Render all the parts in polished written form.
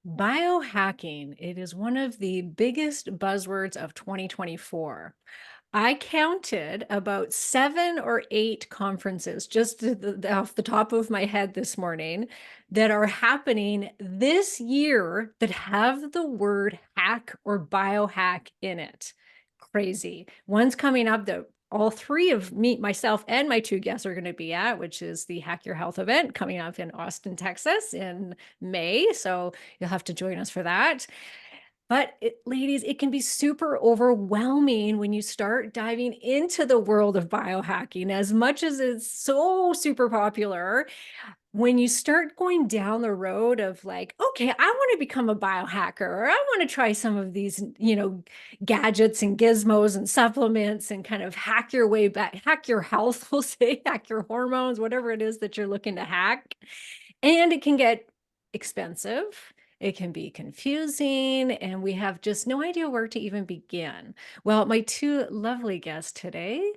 Biohacking, it is one of the biggest buzzwords of 2024. I counted about 7 or 8 conferences just off the top of my head this morning that are happening this year that have the word hack or biohack in it. Crazy. One's coming up that all 3 of myself and my 2 guests are going to be at, which is the Hack Your Health event coming up in Austin, Texas in May. So you'll have to join us for that. But ladies, it can be super overwhelming when you start diving into the world of biohacking. As much as it's so super popular, when you start going down the road of like, okay, I want to become a biohacker, or I want to try some of these, gadgets and gizmos and supplements and kind of hack your way back, hack your health, we'll say, hack your hormones, whatever it is that you're looking to hack. And it can get expensive. It can be confusing, and we have just no idea where to even begin. Well, my 2 lovely guests today,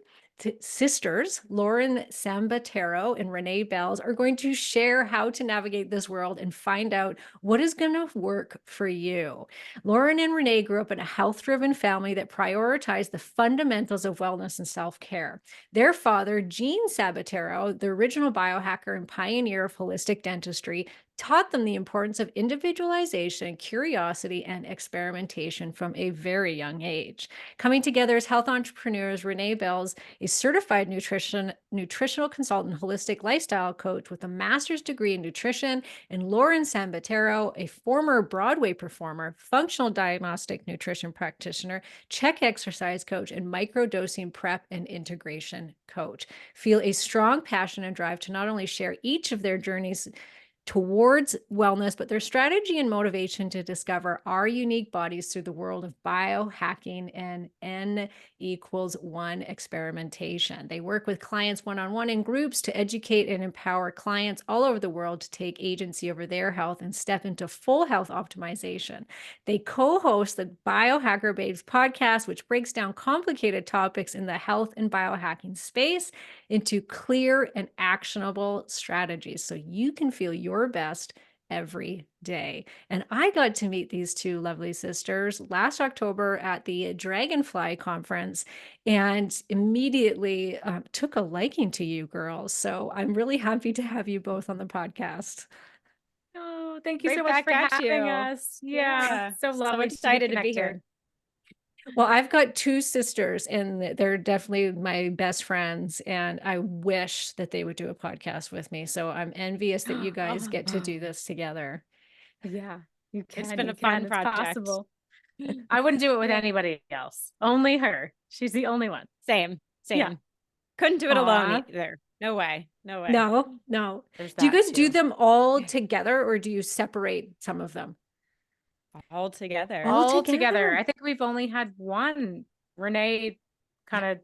sisters, Lauren Sambataro and Renee Belz, are going to share how to navigate this world and find out what is going to work for you. Lauren and Renee grew up in a health-driven family that prioritized the fundamentals of wellness and self-care. Their father, Gene Sambataro, the original biohacker and pioneer of holistic dentistry, taught them the importance of individualization, curiosity, and experimentation from a very young age. Coming together as health entrepreneurs, Renee Belz, a certified nutritional consultant, holistic lifestyle coach with a master's degree in nutrition, and Lauren Sambataro, a former Broadway performer, functional diagnostic nutrition practitioner, check exercise coach, and microdosing prep and integration coach, feel a strong passion and drive to not only share each of their journeys towards wellness, but their strategy and motivation to discover our unique bodies through the world of biohacking and N=1 experimentation. They work with clients one-on-one in groups to educate and empower clients all over the world to take agency over their health and step into full health optimization. They co-host the Biohacker Babes podcast, which breaks down complicated topics in the health and biohacking space into clear and actionable strategies so you can feel your best every day. And I got to meet these 2 lovely sisters last October at the Dragonfly conference and immediately took a liking to you girls. So I'm really happy to have you both on the podcast. Oh, thank you Right so much back for at having you. us. Yeah, so So lovely excited to to be connected. here. Well, I've got 2 sisters and they're definitely my best friends, and I wish that they would do a podcast with me. So I'm envious that you guys get to do this together. Yeah, you can. It's been you a fun can. It's project. possible. I wouldn't do it with anybody else. Only her. She's the only one. Same. Yeah. Couldn't do it Aw. alone either. No way. No way. No. There's Do you that guys do too. them all together, or do you separate some of them? All together. All together? together. I think we've only had one. Renee kind of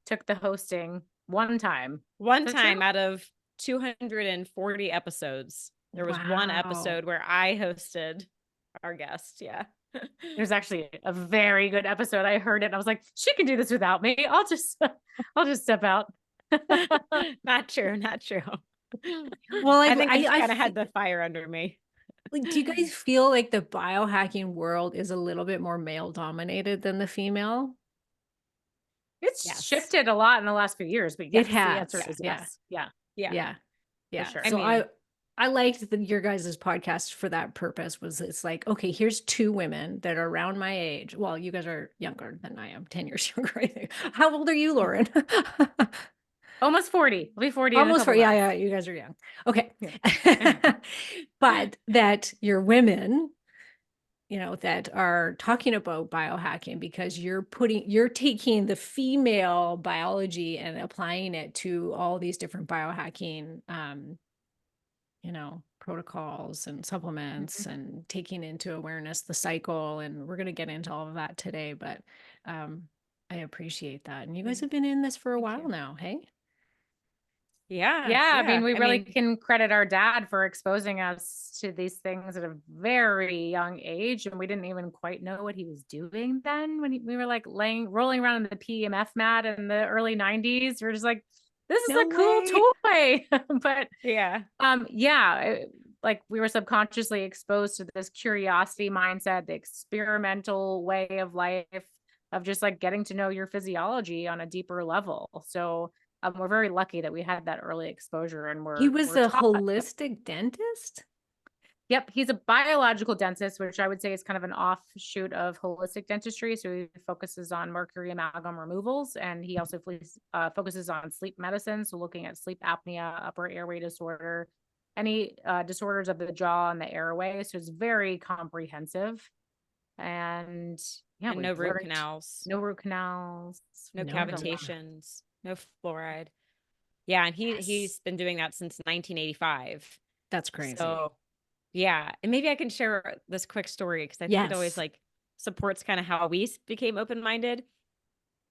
took the hosting one time. One Is that time true? out of 240 episodes, there was one Wow. episode where I hosted our guest. Yeah. There's actually a very good episode. I heard it and I was like, she can do this without me. I'll just step out. Not true. Well, I think I kind I of had the fire under me. like, do you guys feel like the biohacking world is a little bit more male dominated than the female? It's Yes. shifted a lot in the last few years, but yes, It has. the answer is yes. Yeah. Yeah. sure. So I mean- I liked your guys' podcast for that purpose. It's like, okay, here's 2 women that are around my age. Well, you guys are younger than I am, 10 years younger, I think. How old are you, Lauren? Almost 40. I'll be 40 in a Almost couple 40. months. Yeah, you guys are young. Okay. Yeah. But that you're women, that are talking about biohacking because you're taking the female biology and applying it to all these different biohacking protocols and supplements and taking into awareness the cycle. And we're going to get into all of that today, but I appreciate that. And you guys have been in this for a while now, hey? Yeah. I mean, we really can credit our dad for exposing us to these things at a very young age. And we didn't even quite know what he was doing then when we were like rolling around in the PEMF mat in the early 90s. We're just like, this is No a cool way. toy. But like we were subconsciously exposed to this curiosity mindset, the experimental way of life of just like getting to know your physiology on a deeper level. So we're very lucky that we had that early exposure, and He we're was we're a taught. holistic dentist? Yep, he's a biological dentist, which I would say is kind of an offshoot of holistic dentistry. So he focuses on mercury amalgam removals, and he also focuses on sleep medicine. So looking at sleep apnea, upper airway disorder, any disorders of the jaw and the airway. So it's very comprehensive. And yeah, And we've no root learned canals, no root canals, no No. learned a lot. cavitations, no fluoride. Yeah, and Yes. he's been doing that since 1985. That's crazy. So yeah, and maybe I can share this quick story because I think it always Yes. like supports kind of how we became open-minded.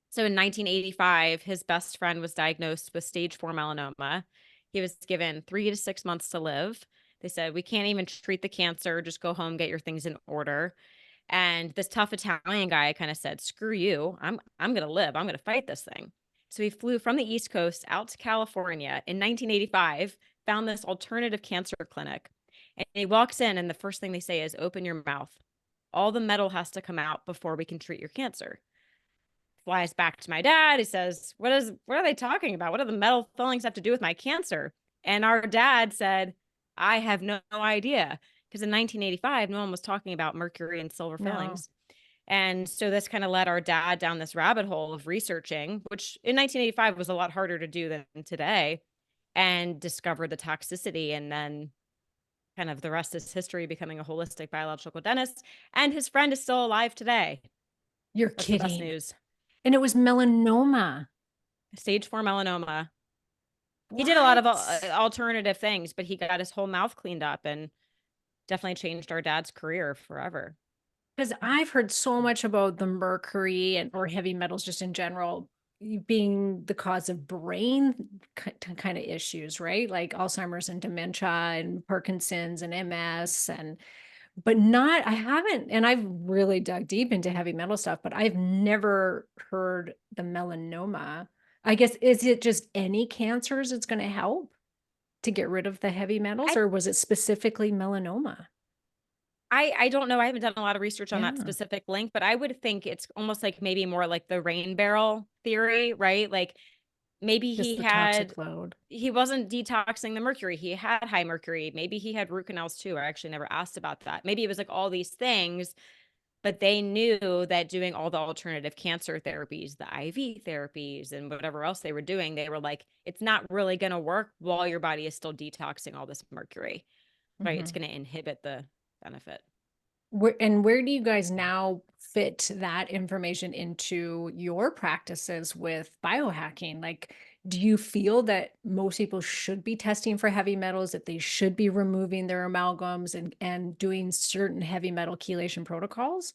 So in 1985, his best friend was diagnosed with stage 4 melanoma. He was given 3 to 6 months to live. They said, we can't even treat the cancer. Just go home, get your things in order. And this tough Italian guy kind of said, screw you. I'm going to live. I'm going to fight this thing. So he flew from the East Coast out to California in 1985, found this alternative cancer clinic. And he walks in, and the first thing they say is, open your mouth. All the metal has to come out before we can treat your cancer. Flies back to my dad. He says, what are they talking about? What do the metal fillings have to do with my cancer? And our dad said, I have no idea. Because in 1985, no one was talking about mercury and silver No. fillings. And so this kind of led our dad down this rabbit hole of researching, which in 1985 was a lot harder to do than today, and discovered the toxicity. And then kind of the rest is history, becoming a holistic biological dentist. And his friend is still alive today. You're That's the best kidding. news. And it was melanoma. Stage 4 melanoma. He did a lot of What? alternative things, but he got his whole mouth cleaned up and definitely changed our dad's career forever. Because I've heard so much about the mercury and or heavy metals just in general being the cause of brain kind of issues, right? Like Alzheimer's and dementia and Parkinson's and MS but not, I haven't, and I've really dug deep into heavy metal stuff, but I've never heard the melanoma. I guess, is it just any cancers it's going to help to get rid of the heavy metals, or was it specifically melanoma? I don't know. I haven't done a lot of research on that Yeah. specific link, but I would think it's almost like maybe more like the rain barrel theory, right? Like maybe Just he the had, toxic load. he wasn't detoxing the mercury. He had high mercury. Maybe he had root canals too. I actually never asked about that. Maybe it was like all these things, but they knew that doing all the alternative cancer therapies, the IV therapies, and whatever else they were doing, they were like, it's not really going to work while your body is still detoxing all this mercury, right? It's going to inhibit the benefit. Where do you guys now fit that information into your practices with biohacking? Like, do you feel that most people should be testing for heavy metals, that they should be removing their amalgams and doing certain heavy metal chelation protocols?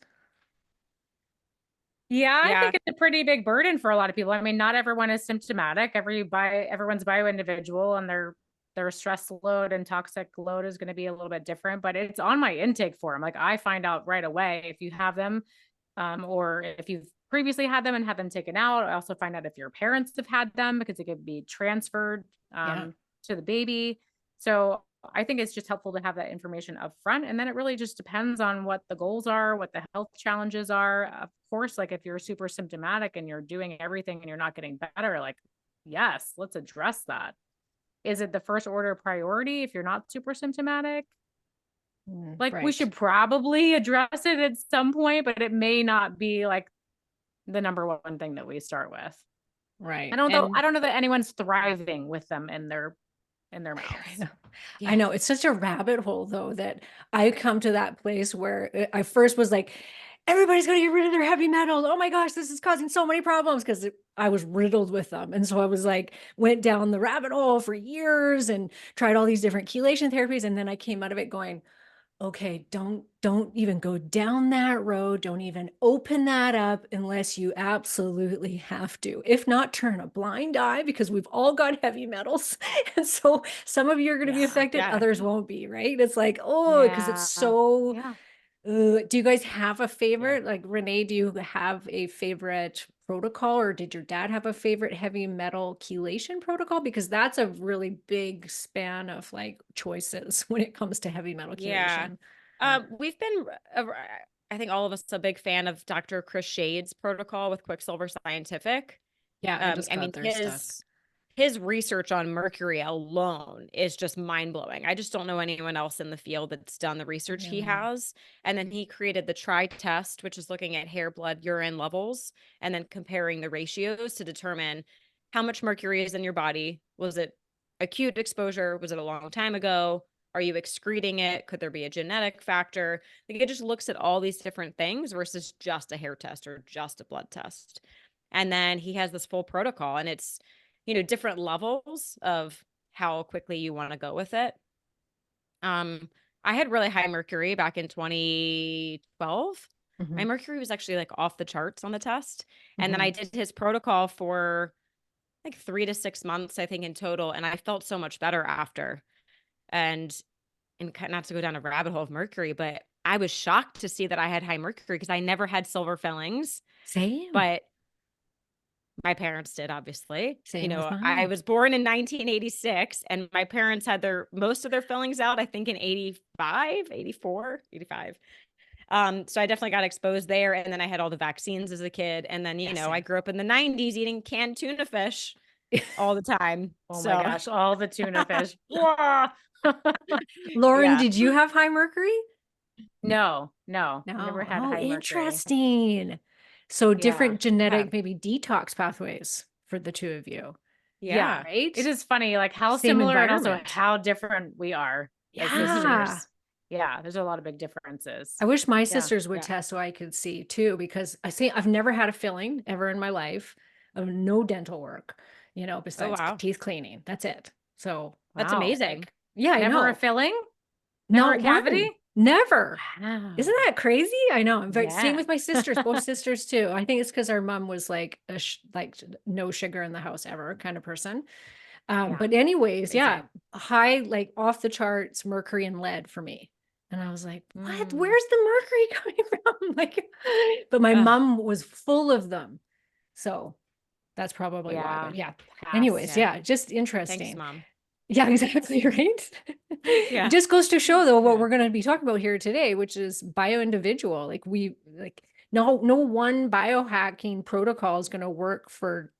Yeah, I Yeah. think it's a pretty big burden for a lot of people. I mean, not everyone is symptomatic. Everyone's bio individual, and their stress load and toxic load is going to be a little bit different, but it's on my intake form. Like I find out right away if you have them, or if you've previously had them and had them taken out. I also find out if your parents have had them because it could be transferred to the baby. So I think it's just helpful to have that information up front. And then it really just depends on what the goals are, what the health challenges are. Of course, like if you're super symptomatic and you're doing everything and you're not getting better, like, yes, let's address that. Is it the first order priority if you're not super symptomatic? Like we should probably address it at some point, but it may not be like the number one thing that we start with. Right. I don't know that anyone's thriving with them in their mouths. I know it's such a rabbit hole though, that I come to that place where I first was like, everybody's going to get rid of their heavy metals. Oh my gosh, this is causing so many problems because I was riddled with them. And so I was like, went down the rabbit hole for years and tried all these different chelation therapies. And then I came out of it going, okay, don't even go down that road. Don't even open that up unless you absolutely have to. If not, turn a blind eye because we've all got heavy metals. And so some of you are going to be affected, others won't be, right? It's like, oh, because it's so, do you guys have a favorite? Like Renee, do you have a favorite protocol, or did your dad have a favorite heavy metal chelation protocol? Because that's a really big span of like choices when it comes to heavy metal Yeah. chelation. We've been, I think all of us a big fan of Dr. Chris Shade's protocol with Quicksilver Scientific. Yeah, I just I got mean, their stuff. his research on mercury alone is just mind blowing. I just don't know anyone else in the field that's done the research he Really? has. And then he created the TRI test, which is looking at hair, blood, urine levels, and then comparing the ratios to determine how much mercury is in your body. Was it acute exposure? Was it a long time ago? Are you excreting it? Could there be a genetic factor? Like it just looks at all these different things versus just a hair test or just a blood test. And then he has this full protocol, and it's, different levels of how quickly you want to go with it. I had really high mercury back in 2012. My Mhm. mercury was actually like off the charts on the test. And then I Mhm. did his protocol for like 3 to 6 months, I think, in total. And I felt so much better after. And not to go down a rabbit hole of mercury, but I was shocked to see that I had high mercury because I never had silver fillings, Same. but my parents did, obviously. Same with I mine. was born in 1986 and my parents had most of their fillings out, I think in 85, 84, 85. So I definitely got exposed there. And then I had all the vaccines as a kid. And then, Yeah, I same. grew up in the 90s eating canned tuna fish all the time. Oh my So gosh, all the tuna fish. Whoa. Lauren, yeah. did you have high mercury? No, never No. had Oh, high mercury. interesting. So Yeah. different genetic, maybe detox pathways for the two of you, Yeah. Yeah. right? It is funny, like how Same similar and also environment. how different we are as Yeah. sisters. Yeah, there's a lot of big differences. I wish my Yeah. sisters would Yeah. test so I could see too, because I've never had a filling ever in my life of no dental work, Oh, besides wow. teeth cleaning. That's it. So, That's Wow. amazing. yeah, I Never a know. filling? Never a Not cavity? one. Never. Isn't Wow. that crazy? I know. I'm very same Yeah. with my sisters, both sisters too. I think it's because our mom was like no sugar in the house ever kind of person. Yeah. But anyways, yeah, Amazing. high, like off the charts, mercury and lead for me. And I was like, what? Mm. Where's the mercury coming from? Like, but my Ugh, mom was full of them. So that's probably why. Yeah. But yeah. Pass. Anyways, yeah. yeah, just Thanks, interesting. Mom. Yeah, exactly, right? Yeah. Just goes to show though what Yeah. we're going to be talking about here today, which is bio-individual. Like no one biohacking protocol is going to work for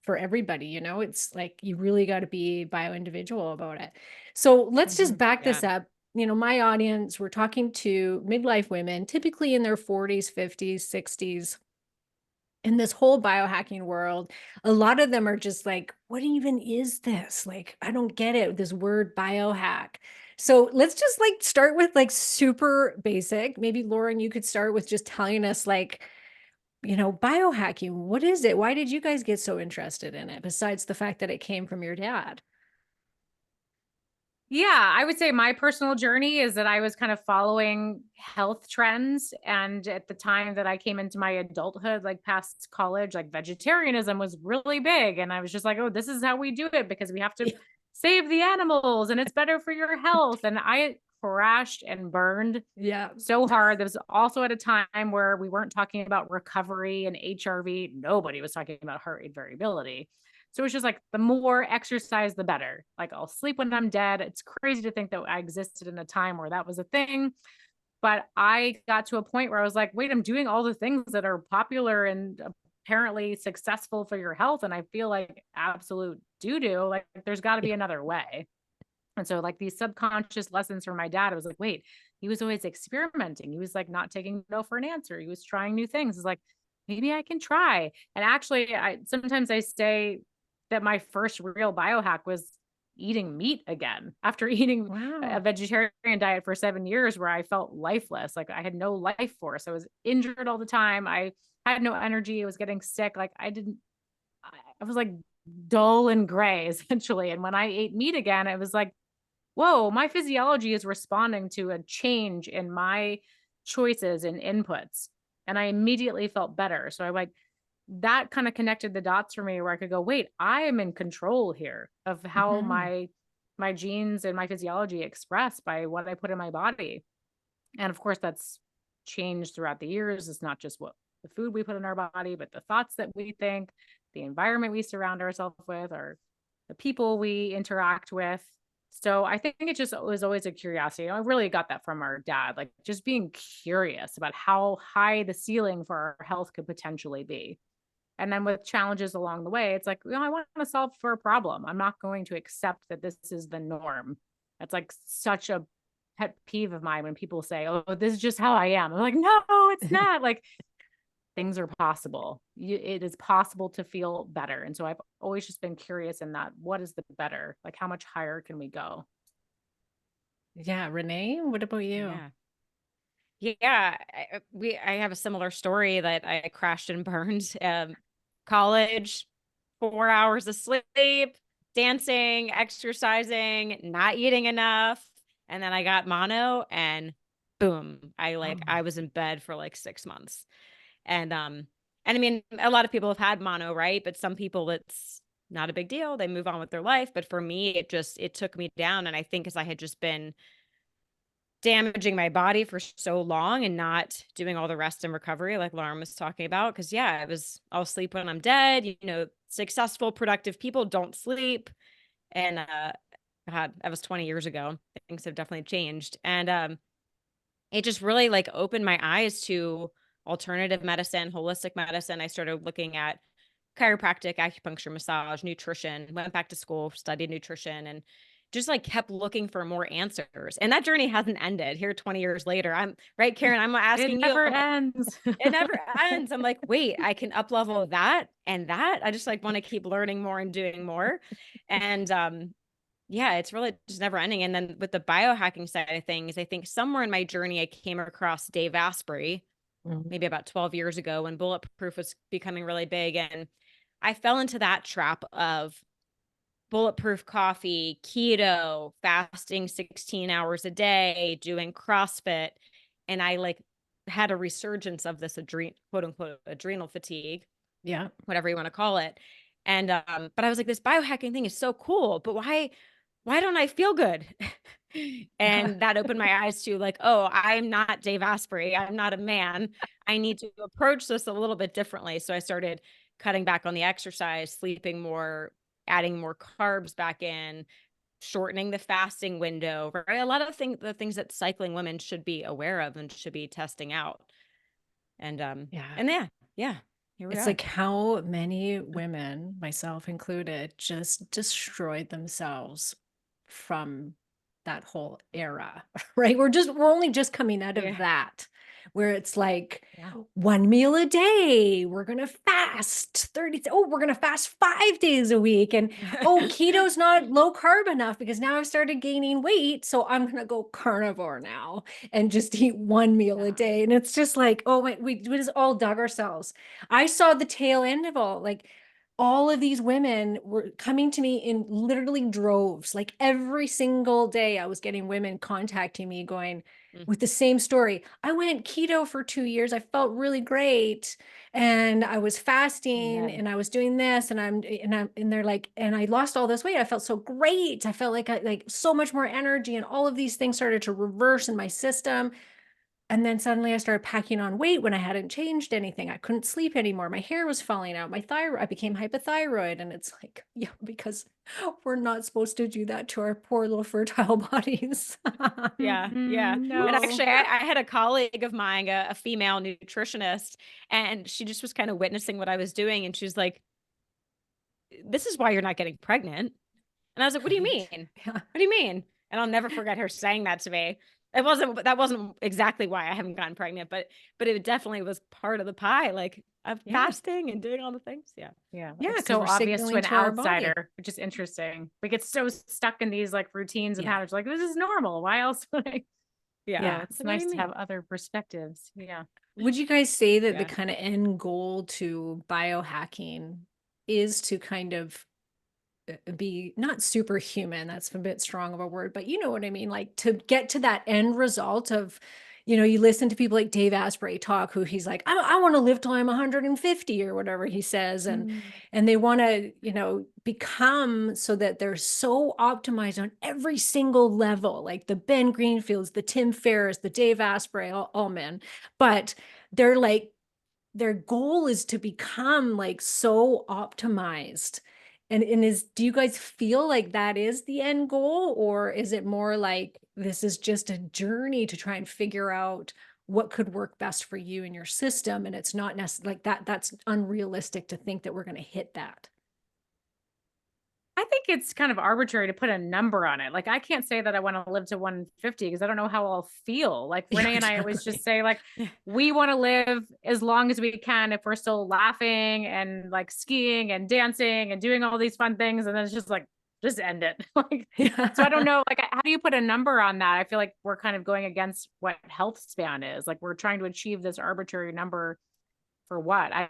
everybody, It's like you really got to be bio-individual about it. So let's just back Yeah. this up. My audience, we're talking to midlife women, typically in their 40s, 50s, 60s. In this whole biohacking world, a lot of them are just like, what even is this? Like, I don't get it, this word biohack. So let's just like start with like super basic. Maybe Lauren, you could start with just telling us like, biohacking, what is it? Why did you guys get so interested in it besides the fact that it came from your dad? Yeah, I would say my personal journey is that I was kind of following health trends. And at the time that I came into my adulthood, like past college, like vegetarianism was really big. And I was just like, oh, this is how we do it because we have to save the animals and it's better for your health. And I crashed and burned Yeah. so hard. That was also at a time where we weren't talking about recovery and HRV. Nobody was talking about heart rate variability. So it's just like the more exercise, the better. Like I'll sleep when I'm dead. It's crazy to think that I existed in a time where that was a thing. But I got to a point where I was like, wait, I'm doing all the things that are popular and apparently successful for your health. And I feel like absolute doo-doo. Like there's got to be another way. And so like these subconscious lessons from my dad, I was like, wait, he was always experimenting. He was like not taking no for an answer. He was trying new things. It's like, maybe I can try. And actually, I sometimes I say that my first real biohack was eating meat again after eating a Wow. vegetarian diet for 7 years where I felt lifeless. Like I had no life force. I was injured all the time. I had no energy. I was getting sick. Like I was like dull and gray essentially. And when I ate meat again, it was like, whoa, my physiology is responding to a change in my choices and inputs. And I immediately felt better. So I like that kind of connected the dots for me where I could go, wait, I am in control here of how Mhm. my genes and my physiology express by what I put in my body. And of course that's changed throughout the years. It's not just what the food we put in our body, but the thoughts that we think, the environment we surround ourselves with, or the people we interact with. So I think it just was always a curiosity. I really got that from our dad, like just being curious about how high the ceiling for our health could potentially be. And then with challenges along the way, it's like, I want to solve for a problem. I'm not going to accept that this is the norm. That's like such a pet peeve of mine when people say, oh, this is just how I am. I'm like, no, it's not. Like, things are possible. It is possible to feel better. And so I've always just been curious in that. What is the better? Like, how much higher can we go? Yeah. Renee, what about you? Yeah. Yeah, I have a similar story that I crashed and burned. College, 4 hours of sleep, dancing, exercising, not eating enough, and then I got mono, and boom, I was in bed for like 6 months, and I mean, a lot of people have had mono, right? But some people it's not a big deal; they move on with their life. But for me, it took me down, and I think as I had just been damaging my body for so long and not doing all the rest and recovery like Lauren was talking about. Cause yeah, I'll sleep when I'm dead. You know, successful, productive people don't sleep. And God, that was 20 years ago. Things have definitely changed. And it just really like opened my eyes to alternative medicine, holistic medicine. I started looking at chiropractic, acupuncture, massage, nutrition, went back to school, studied nutrition, and just like kept looking for more answers. And that journey hasn't ended here 20 years later. I'm right, Karen. I'm asking It never you, ends. it never ends. I'm like, wait, I can up level that and that. I just like want to keep learning more and doing more. And yeah, it's really just never ending. And then with the biohacking side of things, I think somewhere in my journey, I came across Dave Asprey, maybe about 12 years ago when Bulletproof was becoming really big. And I fell into that trap of bulletproof coffee, keto, fasting 16 hours a day, doing CrossFit. And I like had a resurgence of this quote unquote adrenal fatigue. Yeah. Whatever you want to call it. And but I was like, this biohacking thing is so cool, but why don't I feel good? And that opened my eyes to like, oh, I'm not Dave Asprey. I'm not a man. I need to approach this a little bit differently. So I started cutting back on the exercise, sleeping more, adding more carbs back in, shortening the fasting window, right? A lot of the things that cycling women should be aware of and should be testing out. And here we It's are. like how many women, myself included, just destroyed themselves from that whole era, right? We're only just coming out of that, where it's like one meal a day. We're going to fast 30. Oh, we're going to fast 5 days a week. And oh, keto's not low carb enough because now I've started gaining weight. So I'm going to go carnivore now and just eat one meal a day. And it's just like, oh, we just all dug ourselves. I saw the tail end of all of these women were coming to me in literally droves. Like every single day I was getting women contacting me going with the same story. I went keto for 2 years. I felt really great. And I was fasting and I was doing this and they're like, and I lost all this weight. I felt so great. I felt like like so much more energy and all of these things started to reverse in my system. And then suddenly I started packing on weight when I hadn't changed anything. I couldn't sleep anymore. My hair was falling out. My thyroid, I became hypothyroid. And it's like, yeah, because we're not supposed to do that to our poor little fertile bodies. Yeah. No. And actually, I had a colleague of mine, a female nutritionist, and she just was kind of witnessing what I was doing. And she was like, this is why you're not getting pregnant. And I was like, what do you mean? Yeah. What do you mean? And I'll never forget her saying that to me. That wasn't exactly why I haven't gotten pregnant, but it definitely was part of the pie, like of fasting and doing all the things. Yeah. Yeah. It's 'cause so we're obvious to signaling an our body. outsider, which is interesting. We get so stuck in these like routines and Yeah. patterns. Like, this is normal. Why else would I? Yeah. It's Like, what do nice you to mean? have other perspectives. Yeah. Would you guys say that the Yeah. kind of end goal to biohacking is to kind of be not superhuman, that's a bit strong of a word, but you know what I mean, like to get to that end result of, you listen to people like Dave Asprey talk, who he's like, I want to live till I'm 150 or whatever he says. And they want to, become so that they're so optimized on every single level, like the Ben Greenfields, the Tim Ferriss, the Dave Asprey, all men, but they're like their goal is to become like so optimized. And do you guys feel like that is the end goal, or is it more like this is just a journey to try and figure out what could work best for you and your system, and it's not necessarily like that's unrealistic to think that we're going to hit that? I think it's kind of arbitrary to put a number on it. Like, I can't say that I want to live to 150 because I don't know how I'll feel. Like Yeah, Renee and I always exactly. just say, like, we want to live as long as we can if we're still laughing and like skiing and dancing and doing all these fun things. And then it's just like, just end it. Like, so I don't Yeah. know. Like, how do you put a number on that? I feel like we're kind of going against what health span is. Like, we're trying to achieve this arbitrary number for what? I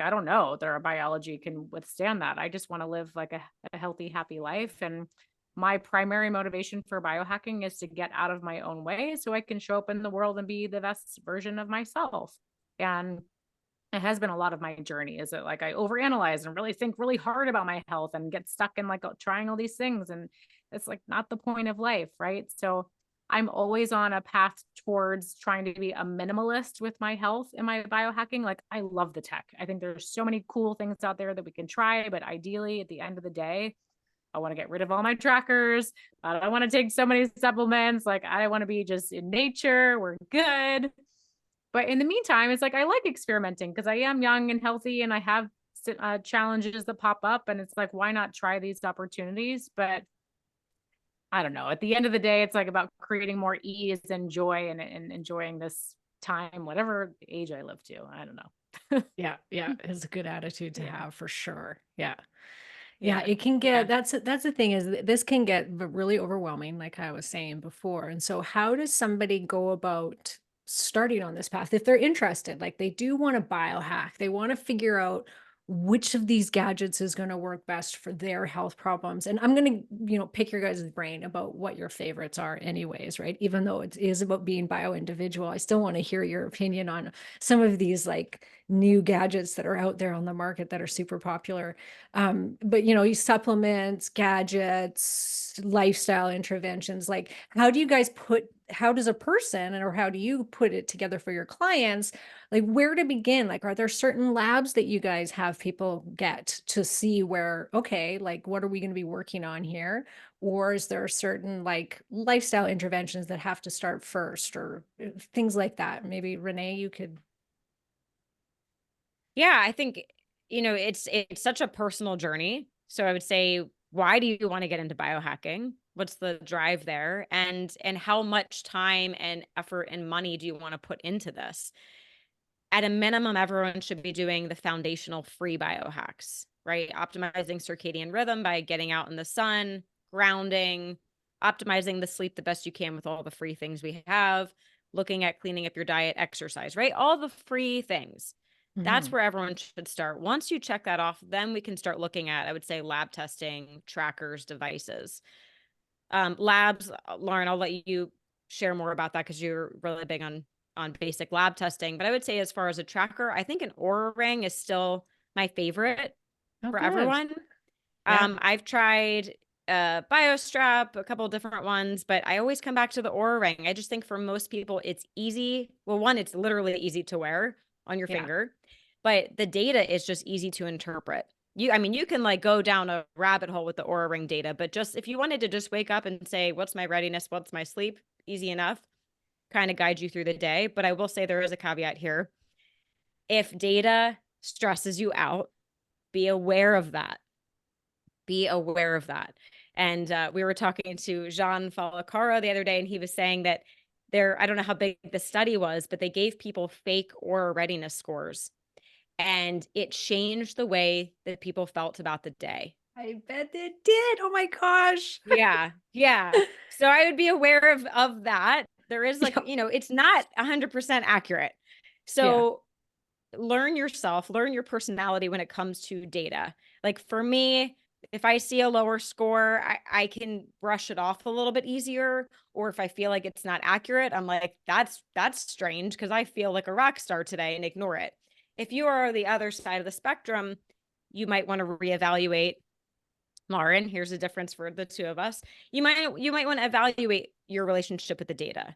don't know that our biology can withstand that. I just want to live like a healthy, happy life. And my primary motivation for biohacking is to get out of my own way so I can show up in the world and be the best version of myself. And it has been a lot of my journey. Is it like I overanalyze and really think really hard about my health and get stuck in like trying all these things. And it's like not the point of life, right? So I'm always on a path towards trying to be a minimalist with my health and my biohacking. Like, I love the tech. I think there's so many cool things out there that we can try, but ideally at the end of the day, I want to get rid of all my trackers. I don't want to take so many supplements. Like, I want to be just in nature. We're good. But in the meantime, it's like I like experimenting because I am young and healthy and I have challenges that pop up. And it's like, why not try these opportunities? But I don't know. At the end of the day, it's like about creating more ease and joy and enjoying this time, whatever age I live to. I don't know. Yeah, yeah, it's a good attitude to Yeah. have for sure. Yeah. Yeah, Yeah. it can Yeah. get that's the thing is this can get really overwhelming, like I was saying before. And so how does somebody go about starting on this path if they're interested? Like they do want to biohack, they want to figure out which of these gadgets is going to work best for their health problems. And I'm going to, pick your guys' brain about what your favorites are anyways, right? Even though it is about being bio-individual, I still want to hear your opinion on some of these like new gadgets that are out there on the market that are super popular. But supplements, gadgets, lifestyle interventions, like how does a person or how do you put it together for your clients? Like where to begin? Like, are there certain labs that you guys have people get to see where, okay, like what are we going to be working on here? Or is there certain like lifestyle interventions that have to start first or things like that? Maybe Renee, you could. Yeah, I think, it's such a personal journey. So I would say, why do you want to get into biohacking? What's the drive there? And how much time and effort and money do you want to put into this? At a minimum, everyone should be doing the foundational free biohacks, right? Optimizing circadian rhythm by getting out in the sun, grounding, optimizing the sleep the best you can with all the free things we have, looking at cleaning up your diet, exercise, right? All the free things. That's Mhm. where everyone should start. Once you check that off, then we can start looking at, I would say, lab testing, trackers, devices. Labs, Lauren, I'll let you share more about that because you're really big on basic lab testing. But I would say as far as a tracker, I think an Aura ring is still my favorite Oh, for good. everyone. Yeah. I've tried BioStrap, a couple of different ones, but I always come back to the Aura ring. I just think for most people, it's easy. Well, one, it's literally easy to wear on your Yeah. finger, but the data is just easy to interpret. You can like go down a rabbit hole with the Aura ring data, but just if you wanted to just wake up and say, what's my readiness? What's my sleep? Easy enough, kind of guide you through the day. But I will say there is a caveat here. If data stresses you out, be aware of that. Be aware of that. And we were talking to Jean Falacara the other day, and he was saying that I don't know how big the study was, but they gave people fake Aura readiness scores. And it changed the way that people felt about the day. I bet it did. Oh my gosh. Yeah. Yeah. So I would be aware of that. There is like, Yeah. it's not 100% accurate. Yeah. So learn yourself, learn your personality when it comes to data. Like for me, if I see a lower score, I can brush it off a little bit easier. Or if I feel like it's not accurate, I'm like, that's strange because I feel like a rock star today and ignore it. If you are the other side of the spectrum, you might want to reevaluate. Lauren, here's the difference for the two of us. You might want to evaluate your relationship with the data.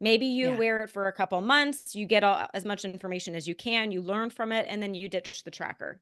Maybe you Yeah. wear it for a couple months, you get as much information as you can, you learn from it, and then you ditch the tracker.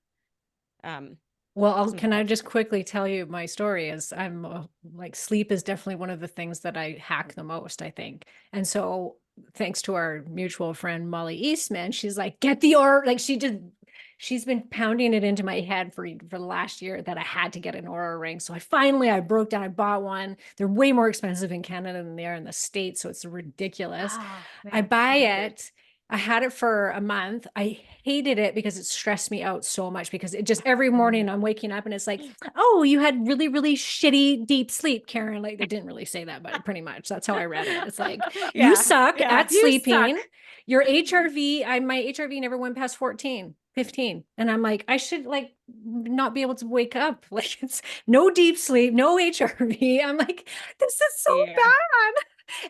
Well, Simple can I as just quickly tell you my story is I'm like sleep is definitely one of the things that I hack the most, I think. And so thanks to our mutual friend Molly Eastman, she's like, get the Aura, like she's been pounding it into my head for the last year that I had to get an Aura ring. So I broke down, I bought one. They're way more expensive in Canada than they are in the States, so it's ridiculous. Oh, I man. buy it. I had it for a month. I hated it because it stressed me out so much because it just every morning I'm waking up and it's like, oh, you had really, really shitty deep sleep, Karen. Like they didn't really say that, but pretty much that's how I read it. It's like, you suck at You sleeping. suck. Your HRV, my HRV never went past 14, 15. And I'm like, I should like not be able to wake up. Like it's no deep sleep, no HRV. I'm like, this is so Yeah. bad.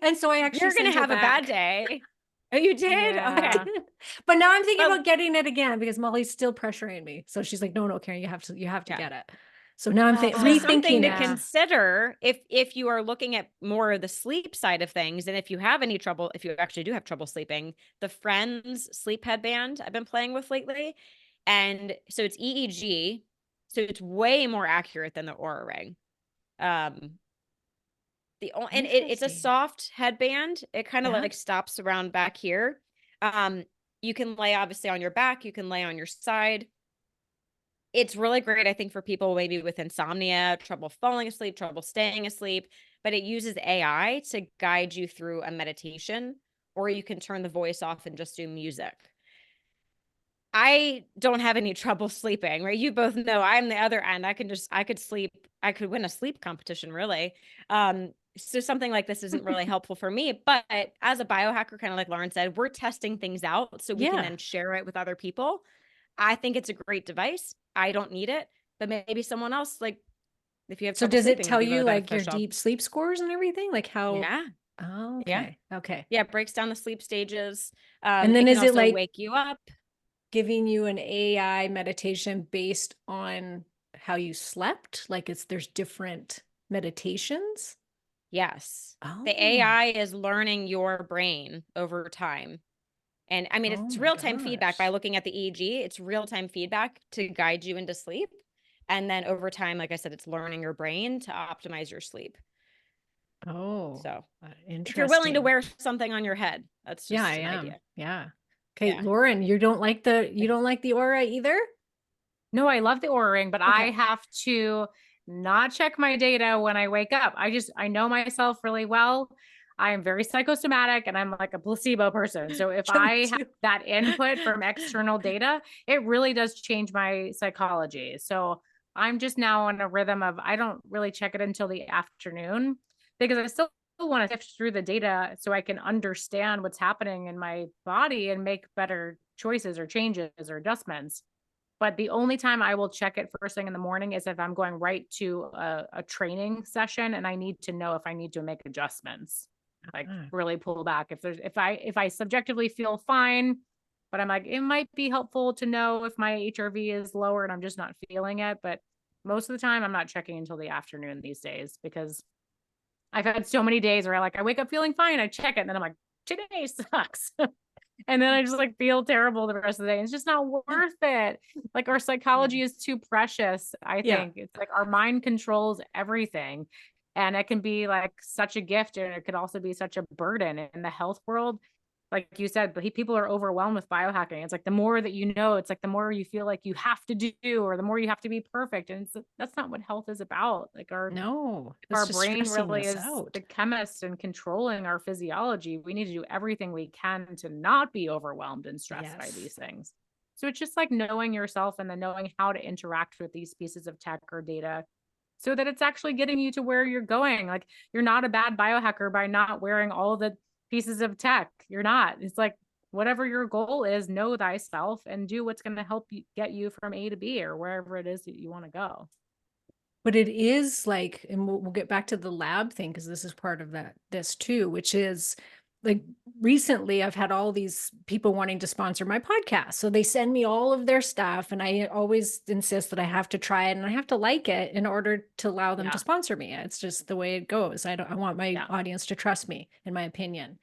And so I actually You're gonna sent it have a bad back. day. Oh, you did? I Yeah. Okay. did. But now I'm thinking Well- about getting it again because Molly's still pressuring me. So she's like, no, Karen, you have to Yeah. get it. So now I'm So rethinking something to it. consider if you are looking at more of the sleep side of things, and if you have any trouble, if you actually do have trouble sleeping, the Friends sleep headband I've been playing with lately, and so it's EEG, so it's way more accurate than the Aura ring. And it's a Interesting. soft headband. It kind of Yeah. like stops around back here. You can lay obviously on your back, you can lay on your side. It's really great, I think, for people maybe with insomnia, trouble falling asleep, trouble staying asleep, but it uses AI to guide you through a meditation, or you can turn the voice off and just do music. I don't have any trouble sleeping, right? You both know I'm the other end. I could sleep. I could win a sleep competition, really. So something like this isn't really helpful for me, but as a biohacker, kind of like Lauren said, we're testing things out so we can then share it with other people. I think it's a great device. I don't need it, but maybe someone else, like if you have So trouble does it sleeping, tell would be you really like your beneficial. deep sleep scores and everything? Like how? Yeah. Oh, Yeah. okay. Okay. Yeah. It breaks down the sleep stages. And then it can is it also like wake you up. giving you an AI meditation based on how you slept? Like there's different meditations? Yes. Oh. The AI is learning your brain over time. And I mean, Oh it's my real-time feedback by gosh. looking at the EEG. It's real-time feedback to guide you into sleep. And then over time, like I said, it's learning your brain to optimize your sleep. Oh, So if you're willing to interesting. wear something on your head, that's Yeah, just I an am. idea. Yeah. Okay, Yeah. Lauren, you don't like the Aura either? No, I love the Oura ring, but I have to not check my data when I wake up. I know myself really well. I am very psychosomatic and I'm like a placebo person. So if Yeah, me I have too. that input from external data, it really does change my psychology. So I'm just now on a rhythm of I don't really check it until the afternoon because I still want to sift through the data so I can understand what's happening in my body and make better choices or changes or adjustments. But the only time I will check it first thing in the morning is if I'm going right to a training session and I need to know if I need to make adjustments, like really pull back. If I subjectively feel fine, but I'm like, it might be helpful to know if my HRV is lower and I'm just not feeling it. But most of the time I'm not checking until the afternoon these days because I've had so many days where I wake up feeling fine. I check it and then I'm like, today sucks. And then I just like feel terrible the rest of the day. It's just not worth it. Like our psychology is too precious. I think it's like our mind controls everything. And it can be like such a gift and it could also be such a burden in the health world. Like you said, people are overwhelmed with biohacking. It's like the more that you know, it's like the more you feel like you have to do, or the more you have to be perfect. And that's not what health is about. Like our brain really is the chemist and controlling our physiology. We need to do everything we can to not be overwhelmed and stressed by these things. So it's just like knowing yourself and then knowing how to interact with these pieces of tech or data so that it's actually getting you to where you're going. Like you're not a bad biohacker by not wearing all the pieces of tech. You're not. It's like whatever your goal is, know thyself and do what's going to help you get you from A to B or wherever it is that you want to go. But it is like, and we'll get back to the lab thing because this is part of this too, which is like recently I've had all these people wanting to sponsor my podcast. So they send me all of their stuff and I always insist that I have to try it and I have to like it in order to allow them to sponsor me. It's just the way it goes. I want my audience to trust me, in my opinion.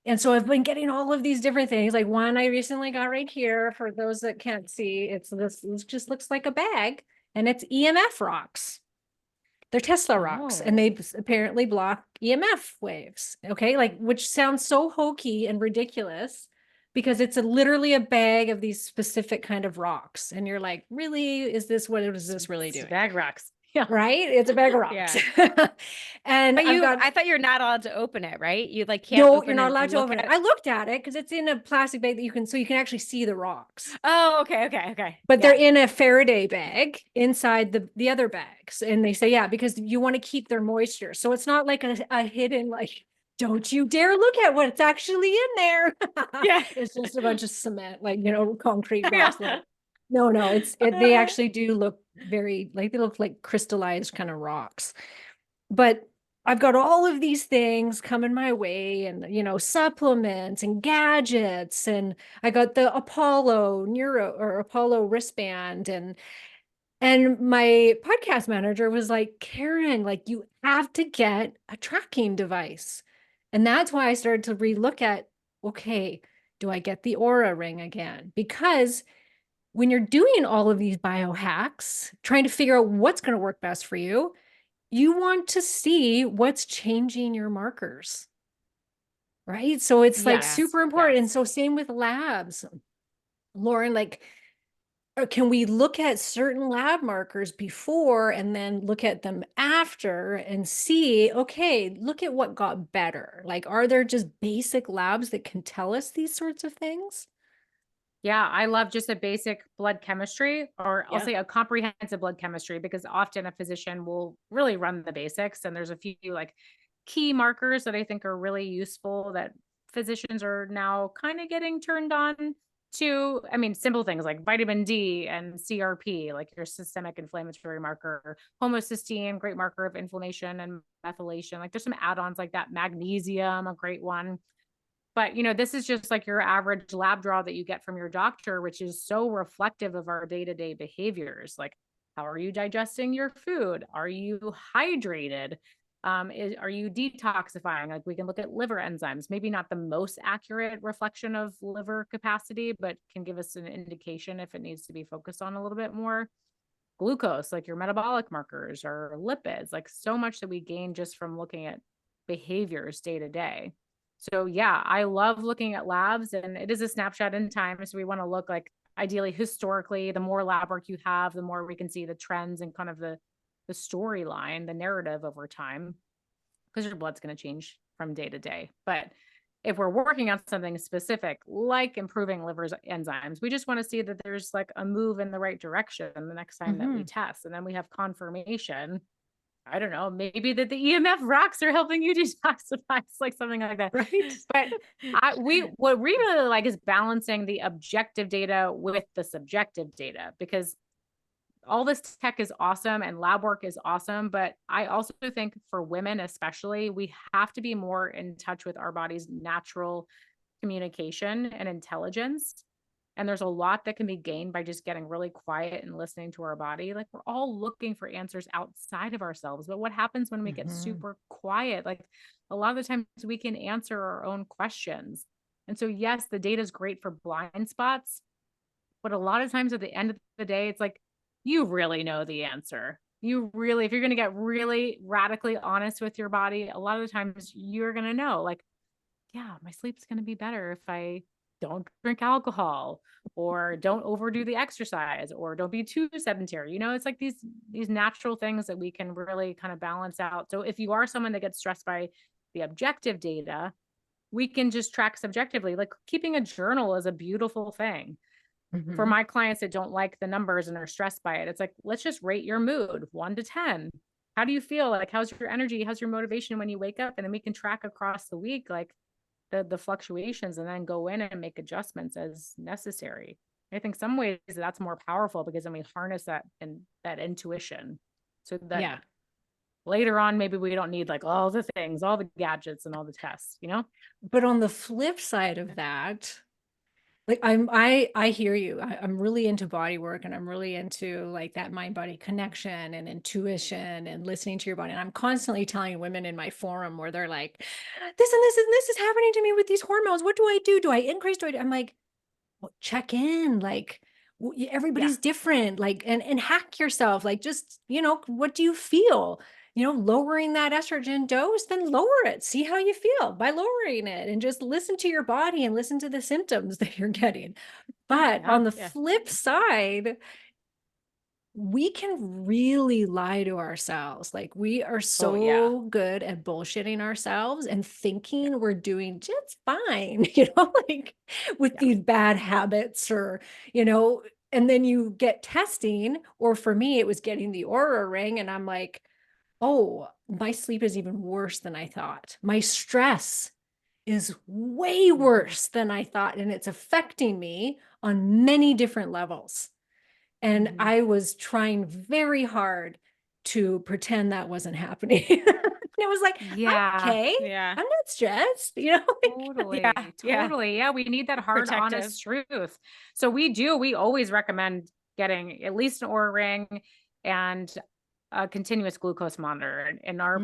And so I've been getting all of these different things. Like one I recently got right here for those that can't see. It's this just looks like a bag, and it's EMF rocks. They're Tesla rocks, and they apparently block EMF waves. Okay. Like, which sounds so hokey and ridiculous because it's literally a bag of these specific kind of rocks. And you're like, really, what is this really doing? Bag rocks. Yeah. Right? It's a bag of rocks. And But I've got, I thought you're not allowed to open it, right? You like can't no, open you're not and allowed to look open it. at I looked at it because it's in a plastic bag so you can actually see the rocks. Oh, okay. But they're in a Faraday bag inside the other bags. And they say, yeah, because you want to keep their moisture. So it's not like a hidden, like, don't you dare look at what's actually in there. Yeah. It's just a bunch of cement, like, concrete Yeah. blocks. No, they actually do look very, like, they look like crystallized kind of rocks. But I've got all of these things coming my way, and, supplements and gadgets. And I got the Apollo wristband, and my podcast manager was like, Karen, like, you have to get a tracking device. And that's why I started to relook at, okay, do I get the Aura ring again? Because when you're doing all of these biohacks, trying to figure out what's going to work best for you, you want to see what's changing your markers, right? So it's like super important. And so same with labs, Lauren, like, can we look at certain lab markers before and then look at them after and see, okay, look at what got better. Like, are there just basic labs that can tell us these sorts of things? Yeah, I love just a basic blood chemistry, or I'll say a comprehensive blood chemistry, because often a physician will really run the basics. And there's a few like key markers that I think are really useful that physicians are now kind of getting turned on to. I mean, simple things like vitamin D and CRP, like your systemic inflammatory marker, homocysteine, great marker of inflammation and methylation. Like there's some add-ons like that. Magnesium, a great one. But, this is just like your average lab draw that you get from your doctor, which is so reflective of our day-to-day behaviors. Like, how are you digesting your food? Are you hydrated? Are you detoxifying? Like, we can look at liver enzymes, maybe not the most accurate reflection of liver capacity, but can give us an indication if it needs to be focused on a little bit more. Glucose, like your metabolic markers, or lipids, like so much that we gain just from looking at behaviors day to day. So yeah, I love looking at labs, and it is a snapshot in time. So we want to look like ideally historically, the more lab work you have, the more we can see the trends and kind of the storyline, the narrative over time, because your blood's going to change from day to day. But if we're working on something specific, like improving liver's enzymes, we just want to see that there's like a move in the right direction the next time that we test. And then we have confirmation. I don't know, maybe that the EMF rocks are helping you detoxify, like something like that. Right. But what we really like is balancing the objective data with the subjective data, because all this tech is awesome and lab work is awesome. But I also think for women, especially, we have to be more in touch with our body's natural communication and intelligence. And there's a lot that can be gained by just getting really quiet and listening to our body. Like, we're all looking for answers outside of ourselves. But what happens when we get super quiet? Like, a lot of the times we can answer our own questions. And so, yes, the data is great for blind spots. But a lot of times at the end of the day, it's like, you really know the answer. You really, if you're going to get really radically honest with your body, a lot of the times you're going to know, like, yeah, my sleep's going to be better if I don't drink alcohol, or don't overdo the exercise, or don't be too sedentary. It's like these natural things that we can really kind of balance out. So if you are someone that gets stressed by the objective data, we can just track subjectively. Like, keeping a journal is a beautiful thing. For my clients that don't like the numbers and are stressed by it, it's like, let's just rate your mood 1 to 10. How do you feel? Like, how's your energy? How's your motivation when you wake up? And then we can track across the week, like, the fluctuations, and then go in and make adjustments as necessary. I think some ways that's more powerful, because then we harness that and that intuition, so that later on, maybe we don't need like all the things, all the gadgets and all the tests, But on the flip side of that, Like I hear you. I'm really into body work, and I'm really into like that mind body connection and intuition and listening to your body. And I'm constantly telling women in my forum where they're like, this and this and this is happening to me with these hormones. What do I do? Do I increase? I'm like, well, check in. Like Yeah. everybody's different. Like and hack yourself. Like just, what do you feel? Lowering that estrogen dose, then lower it. See how you feel by lowering it, and just listen to your body and listen to the symptoms that you're getting. But on the flip side, we can really lie to ourselves. Like we are so good at bullshitting ourselves and thinking we're doing just fine, like with these bad habits or, and then you get testing, or for me, it was getting the Aura ring. And I'm like, oh, my sleep is even worse than I thought. My stress is way worse than I thought. And it's affecting me on many different levels. And I was trying very hard to pretend that wasn't happening. And it was like, I'm okay. Yeah. I'm not stressed, Totally. Yeah. Totally. Yeah. We need that hard, Protective. honest truth. So we always recommend getting at least an Oura ring and a continuous glucose monitor in our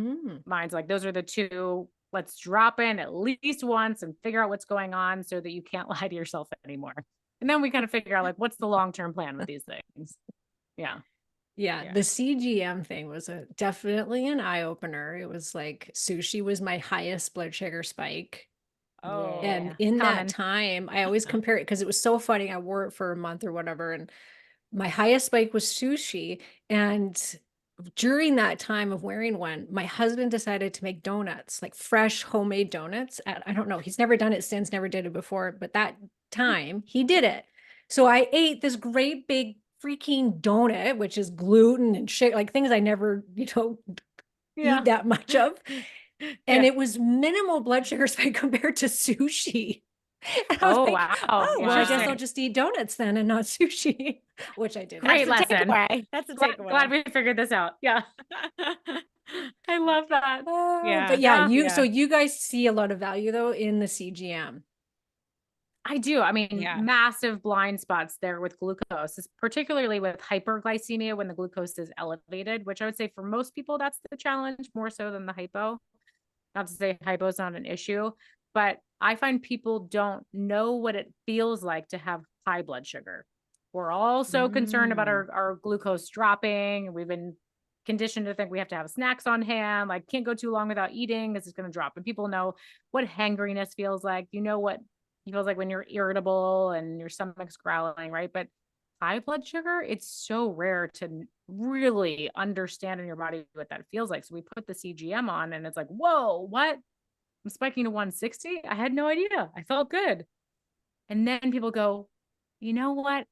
minds. Like those are the two. Let's drop in at least once and figure out what's going on so that you can't lie to yourself anymore. And then we kind of figure out like, what's the long-term plan with these things? Yeah. Yeah, the CGM thing was definitely an eye opener. It was like sushi was my highest blood sugar spike. Oh, And in that time, I always compare it because it was so funny. I wore it for a month or whatever, and my highest spike was sushi. And during that time of wearing one, my husband decided to make donuts, like fresh homemade donuts. I don't know. He's never done it since, never did it before, but that time he did it. So I ate this great big freaking donut, which is gluten and shit, like things I never, eat that much of. And it was minimal blood sugar spike compared to sushi. And I was like, wow. oh, well, I guess I'll just eat donuts then and not sushi, which I did. Great lesson. That's a takeaway. Glad we figured this out. Yeah. I love that. But so you guys see a lot of value though in the CGM. I do. I mean, massive blind spots there with glucose, particularly with hyperglycemia when the glucose is elevated, which I would say for most people, that's the challenge more so than the hypo. Not to say hypo is not an issue, but I find people don't know what it feels like to have high blood sugar. We're all so concerned about our glucose dropping. We've been conditioned to think we have to have snacks on hand, like can't go too long without eating. This is going to drop. And people know what hangriness feels like. You know what it feels like when you're irritable and your stomach's growling, right? But high blood sugar, it's so rare to really understand in your body what that feels like. So we put the CGM on and it's like, whoa, what? I'm spiking to 160. I had no idea. I felt good. And then people go, you know what?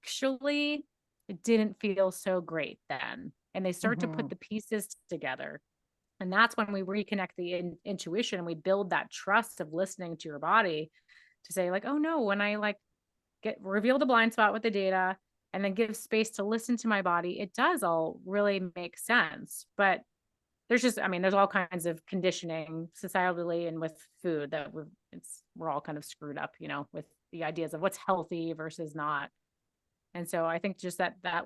Actually, it didn't feel so great then. And they start to put the pieces together. And that's when we reconnect the intuition and we build that trust of listening to your body to say like, oh no, when I like reveal the blind spot with the data and then give space to listen to my body, it does all really make sense. But there's there's all kinds of conditioning societally and with food that we're all kind of screwed up, with the ideas of what's healthy versus not. And so I think just that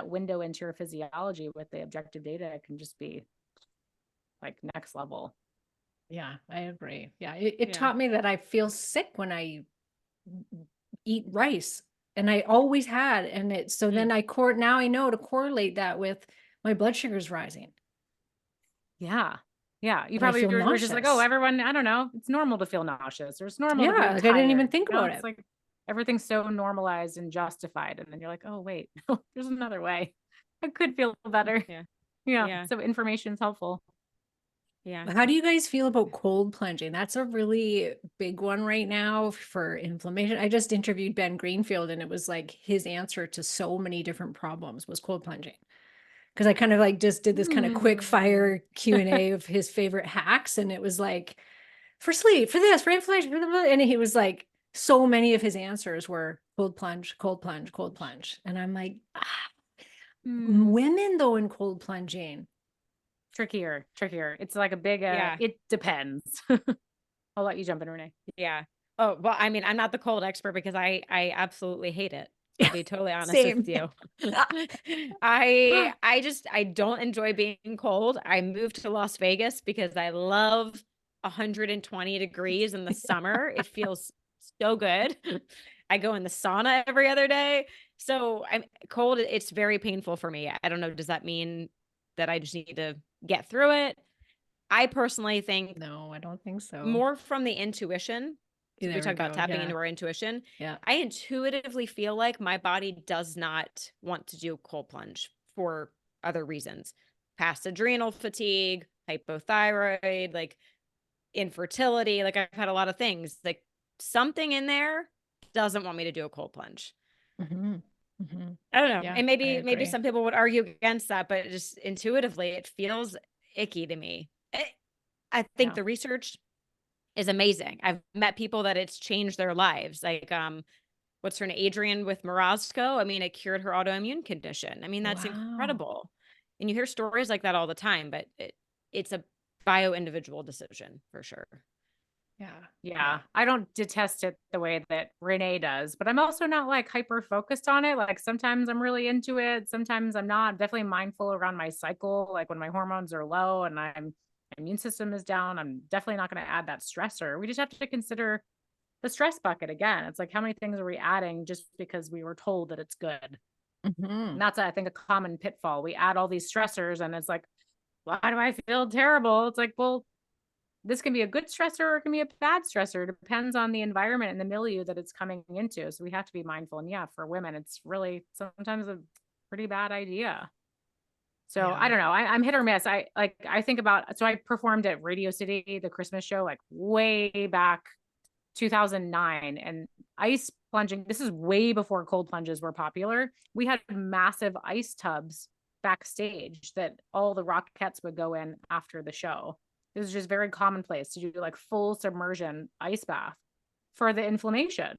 window into your physiology with the objective data can just be like next level. Yeah, I agree. Yeah. It taught me that I feel sick when I eat rice, and I always had. And then now I know to correlate that with my blood sugars rising. Yeah. Yeah. You probably were just like, oh, everyone, I don't know. It's normal to feel nauseous or it's normal to be tired. I didn't even think about it. It's like everything's so normalized and justified. And then you're like, oh, wait, there's another way. I could feel better. Yeah. So information is helpful. Yeah. How do you guys feel about cold plunging? That's a really big one right now for inflammation. I just interviewed Ben Greenfield, and it was like his answer to so many different problems was cold plunging. Because I kind of like just did this kind of quick fire Q&A of his favorite hacks. And it was like, for sleep, for this, for inflammation, blah, blah, blah. And he was like, so many of his answers were cold plunge, cold plunge, cold plunge. And I'm like, women though in cold plunging. Trickier. It's like a big, it depends. I'll let you jump in, Renee. Yeah. Oh, well, I mean, I'm not the cold expert because I absolutely hate it. I'll be totally honest Same. with you. I don't enjoy being cold. I moved to Las Vegas because I love 120 degrees in the summer. It feels so good. I go in the sauna every other day. So I'm cold. It's very painful for me. I don't know. Does that mean that I just need to get through it? I personally think No, I don't think so. more from the intuition. So we There talk we about go. tapping Yeah. into our intuition. Yeah. I intuitively feel like my body does not want to do a cold plunge for other reasons. Past adrenal fatigue, hypothyroid, like infertility. Like I've had a lot of things. Like something in there doesn't want me to do a cold plunge. Mm-hmm. Mm-hmm. I don't know. Yeah, And I maybe agree. some people would argue against that, but just intuitively it feels icky to me. I think Yeah. the research is amazing. I've met people that it's changed their lives. Like, what's her name? Adrienne with Morozco. I mean, it cured her autoimmune condition. I mean, that's Wow. incredible. And you hear stories like that all the time, but it's a bio individual decision for sure. Yeah. Yeah, I don't detest it the way that Renee does, but I'm also not like hyper focused on it. Like sometimes I'm really into it, sometimes I'm not. I'm definitely mindful around my cycle, like when my hormones are low and my immune system is down, I'm definitely not going to add that stressor. We just have to consider the stress bucket again. It's like how many things are we adding just because we were told that it's good? Mm-hmm. And that's, I think, a common pitfall. We add all these stressors and it's like, why do I feel terrible? It's like, well, this can be a good stressor or it can be a bad stressor. It depends on the environment and the milieu that it's coming into. So we have to be mindful. And yeah, for women, it's really sometimes a pretty bad idea. So Yeah. I don't know. I'm hit or miss. I think about, so I performed at Radio City, the Christmas show, like way back 2009, and ice plunging. This is way before cold plunges were popular. We had massive ice tubs backstage that all the Rockettes would go in after the show. It was just very commonplace to do like full submersion ice bath for the inflammation.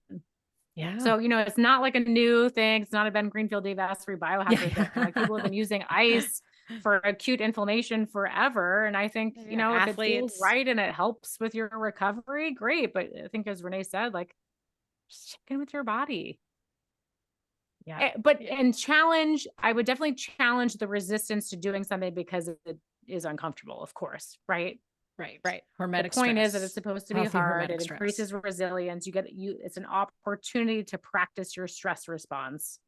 Yeah. So, it's not like a new thing. It's not a Ben Greenfield, Dave Asprey biohacker thing. Like people have been using ice for acute inflammation forever. And I think, Yeah, if it feels athletes. right and it helps with your recovery, great. But I think as Renee said, like just check in with your body. Yeah. And challenge, I would definitely challenge the resistance to doing something because it is uncomfortable, of course, right? Right. Right. The Hormetic point is that stress. it's supposed to be Healthy hard. hormetic It stress. increases resilience. It's an opportunity to practice your stress response.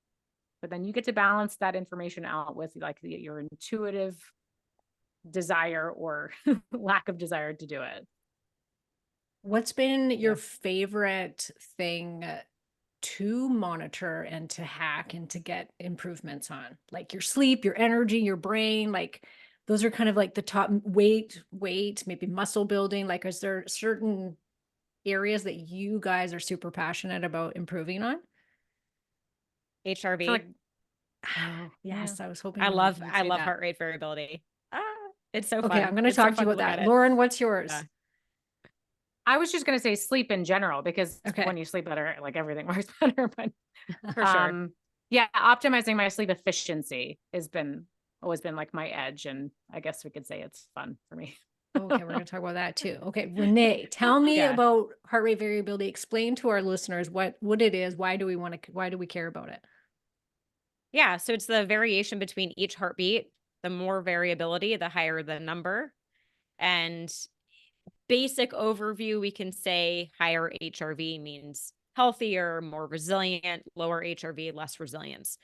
But then you get to balance that information out with like your intuitive desire or lack of desire to do it. What's been your Yeah. favorite thing to monitor and to hack and to get improvements on? Like your sleep, your energy, your brain, like those are kind of like the top weight, maybe muscle building. Like, is there certain areas that you guys are super passionate about improving on? I HRV. feel like, Yes, I was hoping I you love would say that. heart rate variability. It's so Okay, fun. I'm going to It's so talk to you fun about look at that. it. Lauren, what's yours? Yeah. I was just going to say sleep in general, because Okay. when you sleep better, like everything works better. But For sure. yeah, optimizing my sleep efficiency has always been like my edge. And I guess we could say it's fun for me. Okay, we're going to talk about that too. Okay, Renee, tell me Yeah. about heart rate variability. Explain to our listeners what it is. Why do we care about it? Yeah. So it's the variation between each heartbeat. The more variability, the higher the number. And basic overview, we can say higher HRV means healthier, more resilient, lower HRV, less resilience.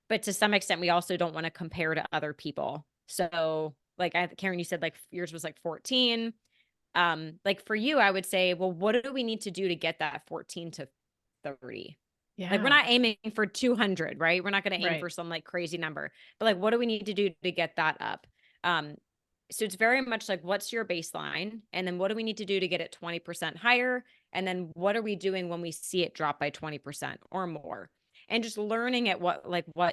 But to some extent, we also don't want to compare to other people. So like Karen, you said like yours was like 14. Like for you, I would say, well, what do we need to do to get that 14 to 30? Like we're not aiming for 200, right? We're not going to aim for some like crazy number, but like, what do we need to do to get that up? So it's very much like, what's your baseline? And then what do we need to do to get it 20% higher? And then what are we doing when we see it drop by 20% or more? And just learning at what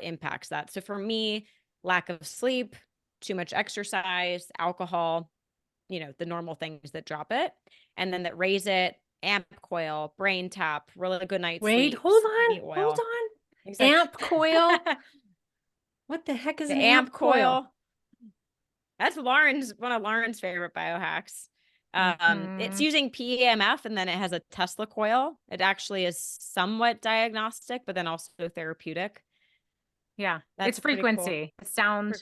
impacts that. So for me, lack of sleep, too much exercise, alcohol, the normal things that drop it, and then that raise it, amp coil, brain tap, really good night's Wait, sleep, hold CBD on. oil. Exactly. Amp coil. What the heck is The an amp amp coil? That's one of Lauren's favorite biohacks. It's using PEMF, and then it has a Tesla coil. It actually is somewhat diagnostic, but then also therapeutic. Yeah, That's it's pretty cool. frequency, sound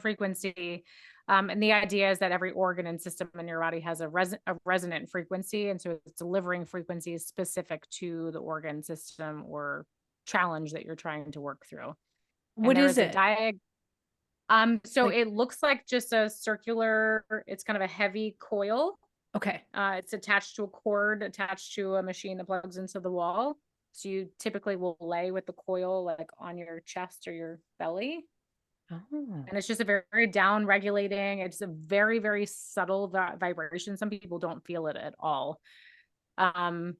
frequency. And the idea is that every organ and system in your body has a resonant frequency. And so it's delivering frequencies specific to the organ system or challenge that you're trying to work through. What is it? So Like- it looks like just a circular, it's kind of a heavy coil. Okay. It's attached to a cord, attached to a machine that plugs into the wall. So you typically will lay with the coil like on your chest or your belly. Oh. And it's just a very, very down regulating. It's a very, very subtle vibration. Some people don't feel it at all. And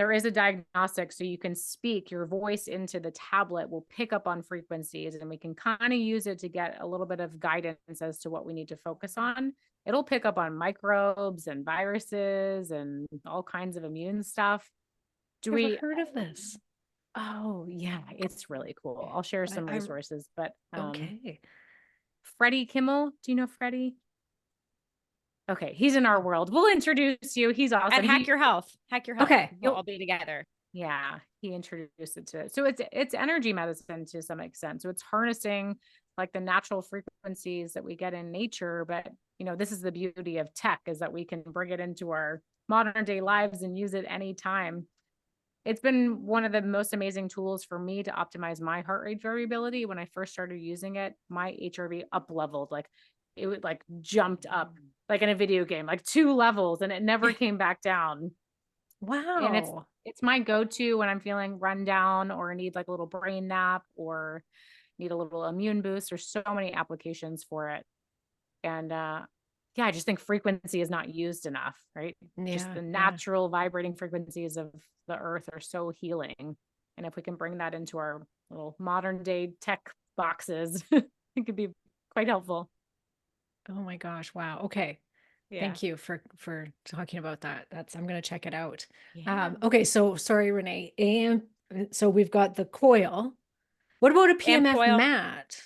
there is a diagnostic, so you can speak your voice into the tablet will pick up on frequencies, and we can kind of use it to get a little bit of guidance as to what we need to focus on. It'll pick up on microbes and viruses and all kinds of immune stuff. Never heard of this? Oh yeah, it's really cool. I'll share some resources, but okay. Freddie Kimmel, do you know Freddie? Okay, he's in our world. We'll introduce you. He's awesome. And Hack Your Health. Hack Your Health. Okay. We'll all be together. Yeah, he introduced it to it. So it's energy medicine to some extent. So it's harnessing like the natural frequencies that we get in nature. But you know, this is the beauty of tech, is that we can bring it into our modern day lives and use it anytime. It's been one of the most amazing tools for me to optimize my heart rate variability. When I first started using it, my HRV up leveled, like it would like jumped up like in a video game, like 2 levels, and it never came back down. Wow. And it's my go-to when I'm feeling run down or need like a little brain nap or need a little immune boost. There's so many applications for it. And yeah, I just think frequency is not used enough, right? Just the natural vibrating frequencies of the earth are so healing. And if we can bring that into our little modern day tech boxes, it could be quite helpful. Oh my gosh. Wow. Okay. Yeah. Thank you for talking about that. I'm going to check it out. Yeah. Okay. So sorry, Renee. And so we've got the coil. What about a PMF coil. mat?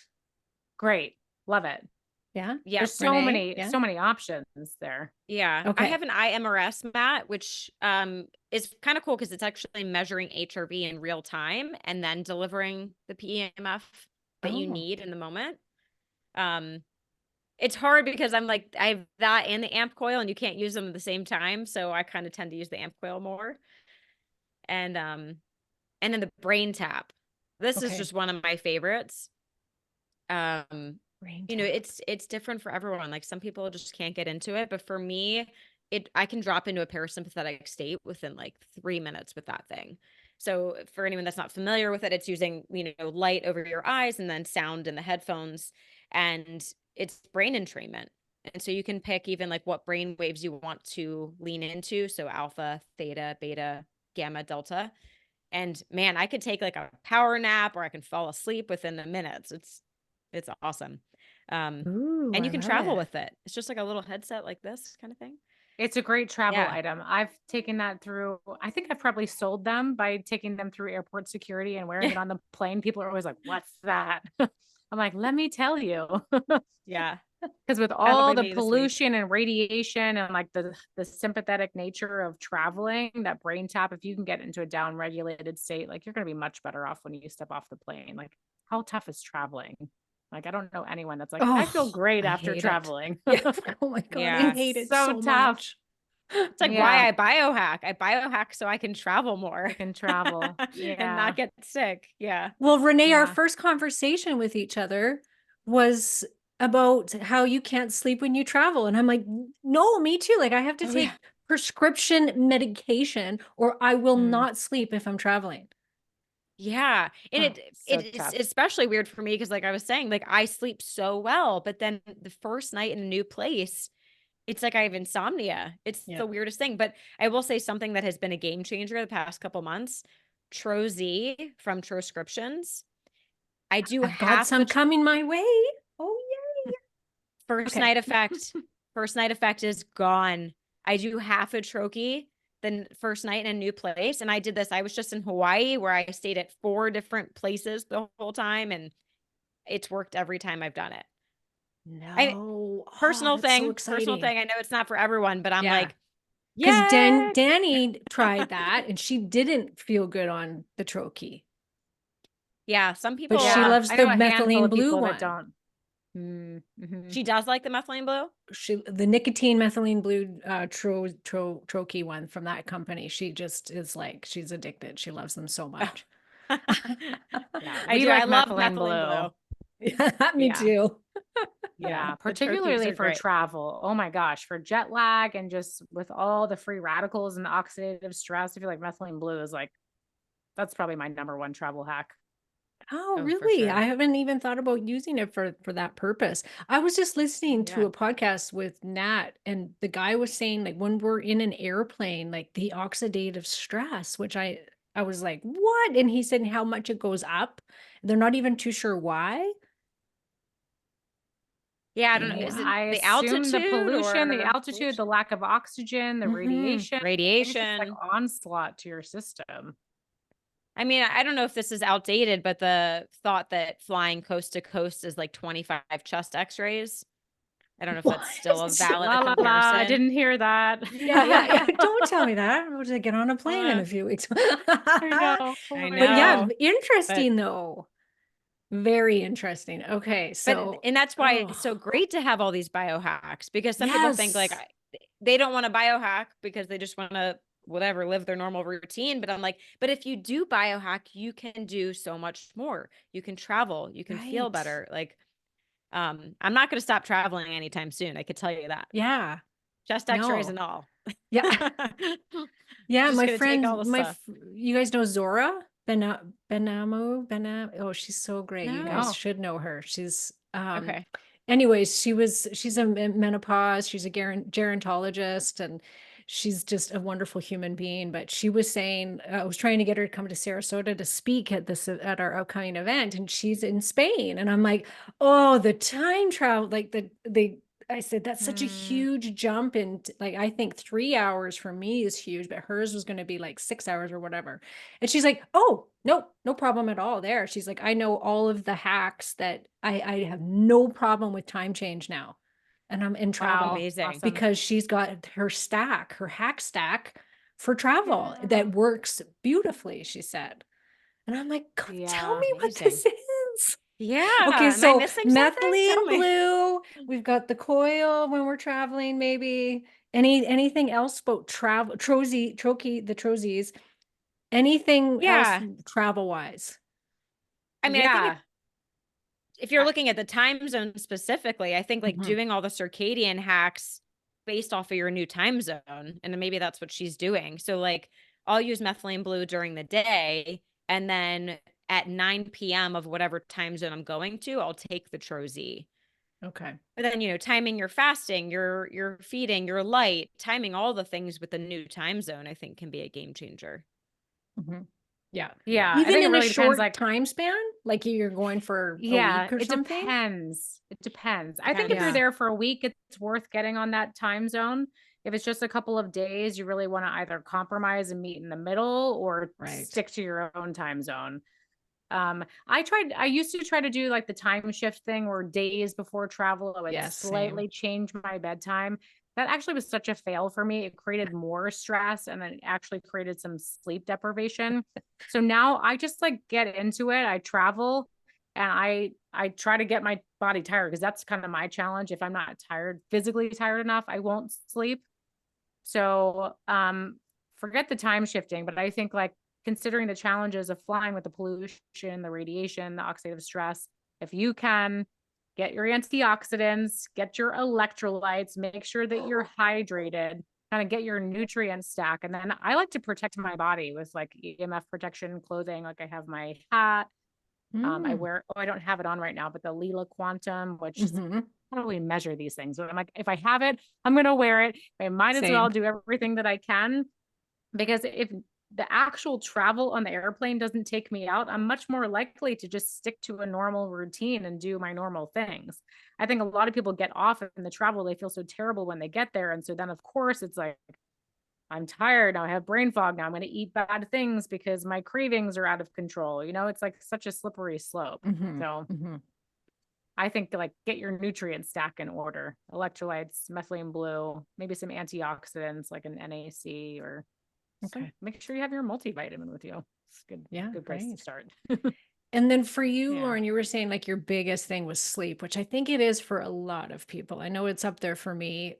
Great. Love it. Yeah. Yeah. There's so many options there. Yeah. Okay. I have an IMRS mat, which is kind of cool because it's actually measuring HRV in real time and then delivering the PEMF that you need in the moment. It's hard because I'm like, I have that and the amp coil, and you can't use them at the same time. So I kind of tend to use the amp coil more. And then the brain tap. This is just one of my favorites. You know, it's different for everyone. Like some people just can't get into it, but for me, I can drop into a parasympathetic state within like 3 minutes with that thing. So for anyone that's not familiar with it, it's using, you know, light over your eyes and then sound in the headphones, and it's brain entrainment. And so you can pick even like what brain waves you want to lean into. So alpha, theta, beta, gamma, delta. And man, I could take like a power nap or I can fall asleep within the minutes. It's awesome. Ooh, and you can travel with it. It's just like a little headset like this kind of thing. It's a great travel item. I've taken that through. I think I've probably sold them by taking them through airport security and wearing it on the plane. People are always like, what's that? I'm like, let me tell you. Yeah. Because with all the pollution and radiation and like the sympathetic nature of traveling, that brain tap, if you can get into a down regulated state, like you're going to be much better off when you step off the plane. Like how tough is traveling? Like, I don't know anyone that's like, I feel great after traveling. Yeah. Oh my God. I hate it so tough. much. It's like why I biohack. I biohack so I can travel more. I can travel. And not get sick. Yeah. Well, Renee, our first conversation with each other was about how you can't sleep when you travel. And I'm like, no, me too. Like I have to take prescription medication or I will not sleep if I'm traveling. Yeah. And it's especially weird for me because like I was saying, like I sleep so well, but then the first night in a new place, it's like I have insomnia. It's the weirdest thing. But I will say something that has been a game changer the past couple months. Troz from Troscriptions. I do I've got some coming my way. Oh yay. First night effect is gone. I do half a troche the first night in a new place. And I did this. I was just in Hawaii where I stayed at 4 different places the whole time. And it's worked every time I've done it. No. Personal That's so personal exciting. thing. I know it's not for everyone, but I'm Yeah. like, Because yeah, Danny tried that and she didn't feel good on the trochee, yeah. Some but people, she Yeah, loves I the know a handful methylene of blue people one. that don't. Mm-hmm. she does like the methylene blue. The nicotine methylene blue trochee one from that company. She just is like, she's addicted. She loves them so much. Yeah, I we do. like I love methylene methylene blue. Yeah, me Yeah. too. Yeah, The trochees particularly are for great. travel. Oh my gosh, for jet lag and just with all the free radicals and the oxidative stress, I feel like methylene blue is like, that's probably my number one travel hack. Oh, Oh, for really? sure. I haven't even thought about using it for that purpose. I was just listening to Yeah. a podcast with Nat, and the guy was saying like when we're in an airplane, like the oxidative stress, which I was like, what? And he said how much it goes up. They're not even too sure why. Yeah, I don't know. Yeah. Is it I the assume the altitude pollution, the or altitude, the lack of oxygen, the radiation. I think it's just like radiation? onslaught to your system. I mean, I don't know if this is outdated, but the thought that flying coast to coast is like 25 chest x-rays. I don't know if that's still a What? valid La la la, I comparison. didn't hear that. Yeah. Don't tell me that. I'm going to get on a plane in a few weeks. I know. Oh I my But yeah, know. gosh. interesting though. Very interesting. Okay, so And that's why it's so great to have all these biohacks, because some people think like yes. they don't want to biohack because they just want to whatever live their normal routine. But I'm like, but if you do biohack, you can do so much more. You can travel, you can feel Right. better. Like, I'm not going to stop traveling anytime soon. I could tell you that. Yeah. Chest X-rays No. and all. Yeah. Yeah, Just my gonna take all friend, the stuff. you guys know Zora Benamo. Oh, she's so great. You guys No. No. should know her. She's Okay. anyways, she's a menopause, she's a gerontologist, and she's just a wonderful human being. But she was saying, I was trying to get her to come to Sarasota to speak at our upcoming event, and she's in Spain. And I'm like, oh, the time travel, like I said, that's such a huge jump. And like, I think 3 hours for me is huge, but hers was going to be like 6 hours or whatever. And she's like, oh, no problem at all there. She's like, I know all of the hacks that I have no problem with time change now. And I'm in travel Amazing. Awesome. because she's got her hack stack for travel Yeah. that works beautifully, she said. And I'm like, tell Yeah. me what Amazing. this is. Yeah. Okay, Am I so missing something? Tell methylene me. blue, we've got the coil when we're traveling, maybe. Anything else about travel, the trochees, anything else Yeah. travel wise? I mean, I think Yeah. if you're looking at the time zone specifically, I think like Mhm. doing all the circadian hacks based off of your new time zone, and maybe that's what she's doing. So like I'll use methylene blue during the day, and then at 9 p.m. of whatever time zone I'm going to, I'll take the Trozy. Okay. But then, timing your fasting, your feeding, your light, timing all the things with the new time zone, I think can be a game changer. Mhm. Yeah. Yeah. I Even think it in a really depends, short like, time span, like you're going for a yeah, week or it something? depends. It depends. I think if Depends. you're Yeah. there for a week, it's worth getting on that time zone. If it's just a couple of days, you really want to either compromise and meet in the middle or Right. stick to your own time zone. I used to try to do like the time shift thing where days before travel, I would Yes, same. slightly change my bedtime. That actually was such a fail for me. It created more stress and then it actually created some sleep deprivation. So now I just like get into it. I travel and I try to get my body tired because that's kind of my challenge. If I'm not tired, physically tired enough, I won't sleep. So forget the time shifting, but I think like considering the challenges of flying with the pollution, the radiation, the oxidative stress, if you can get your antioxidants, get your electrolytes, make sure that you're hydrated, kind of get your nutrient stack. And then I like to protect my body with like EMF protection clothing. Like I have my hat. I wear, I don't have it on right now, but the Lila Quantum, which Mhm. how do we measure these things? But I'm like, if I have it, I'm going to wear it. I might as well Same. do everything that I can because if the actual travel on the airplane doesn't take me out, I'm much more likely to just stick to a normal routine and do my normal things. I think a lot of people get off in the travel. They feel so terrible when they get there. And so then, of course, it's like, I'm tired. Now I have brain fog. Now I'm going to eat bad things because my cravings are out of control. It's like such a slippery slope. Mhm. So Mhm. I think like get your nutrient stack in order, electrolytes, methylene blue, maybe some antioxidants like an NAC or Okay. make sure you have your multivitamin with you. It's Yeah, good place to right. start. And then for you, Yeah. Lauren, you were saying like your biggest thing was sleep, which I think it is for a lot of people. I know it's up there for me.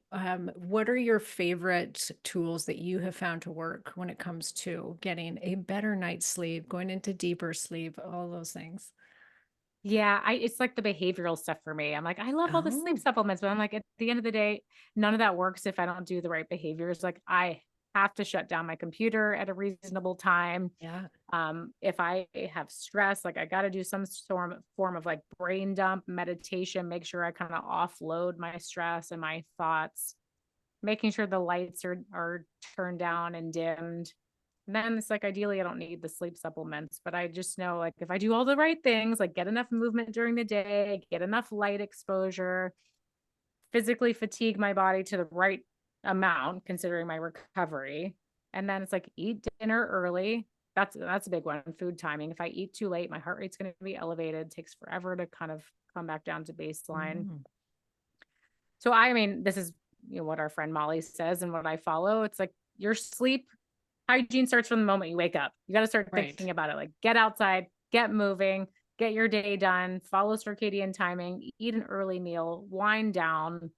What are your favorite tools that you have found to work when it comes to getting a better night's sleep, going into deeper sleep, all those things? Yeah, it's like the behavioral stuff for me. I'm like, I love all the sleep Oh, supplements, but I'm like, at the end of the day, none of that works if I don't do the right behaviors. Like I have to shut down my computer at a reasonable time. yeah. If I have stress, like I got to do some form of like brain dump meditation, make sure I kind of offload my stress and my thoughts, making sure the lights are turned down and dimmed. And then it's like, ideally, I don't need the sleep supplements, but I just know like if I do all the right things, like get enough movement during the day, get enough light exposure, physically fatigue my body to the right amount, considering my recovery. And then it's like eat dinner early. That's a big one. Food timing. If I eat too late, my heart rate's going to be elevated. It takes forever to kind of come back down to baseline. Mm, So I mean, this is what our friend Molly says and what I follow. It's like your sleep hygiene starts from the moment you wake up. You got to start right. thinking about it. Like get outside, get moving, get your day done, follow circadian timing, eat an early meal, wind down.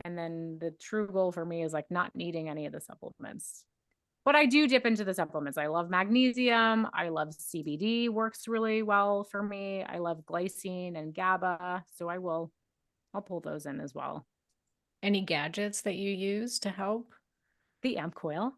And then the true goal for me is like not needing any of the supplements. But I do dip into the supplements. I love magnesium. I love CBD, works really well for me. I love glycine and GABA. So I'll pull those in as well. Any gadgets that you use to help? The amp coil.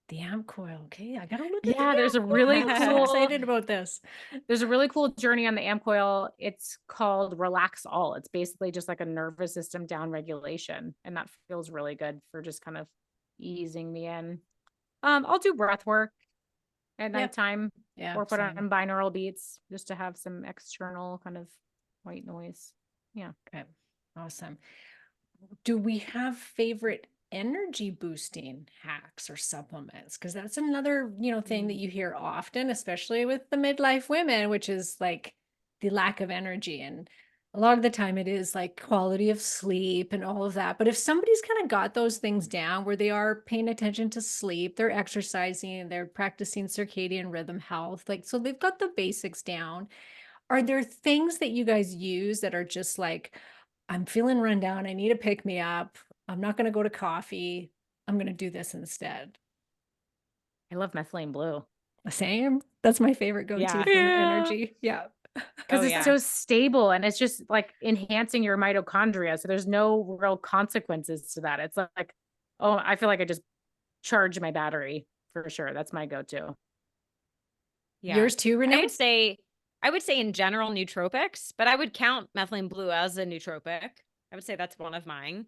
The amp coil. Okay, I gotta look at the Yeah, there's a amp really coil. I'm so cool excited about this. there's a really cool journey on the amp coil. It's called Relax All. It's basically just like a nervous system down regulation. And that feels really good for just kind of easing me in. I'll do breath work at Yep. nighttime Yeah, or put same. on binaural beats just to have some external kind of white noise. Yeah. Okay, awesome. Do we have favorite energy boosting hacks or supplements? Because that's another, thing that you hear often, especially with the midlife women, which is like the lack of energy. And a lot of the time it is like quality of sleep and all of that. But if somebody's kind of got those things down where they are paying attention to sleep, they're exercising, they're practicing circadian rhythm health, like, so they've got the basics down. Are there things that you guys use that are just like, I'm feeling run down, I need a pick me up, I'm not going to go to coffee, I'm going to do this instead? I love methylene blue. Same. That's my favorite go-to Yeah. for energy. Yeah. Because Oh, it's yeah. so stable and it's just like enhancing your mitochondria. So there's no real consequences to that. It's like, oh, I feel like I just charge my battery for sure. That's my go-to. Yeah. Yours too, I Renee? would say in general nootropics, but I would count methylene blue as a nootropic. I would say that's one of mine.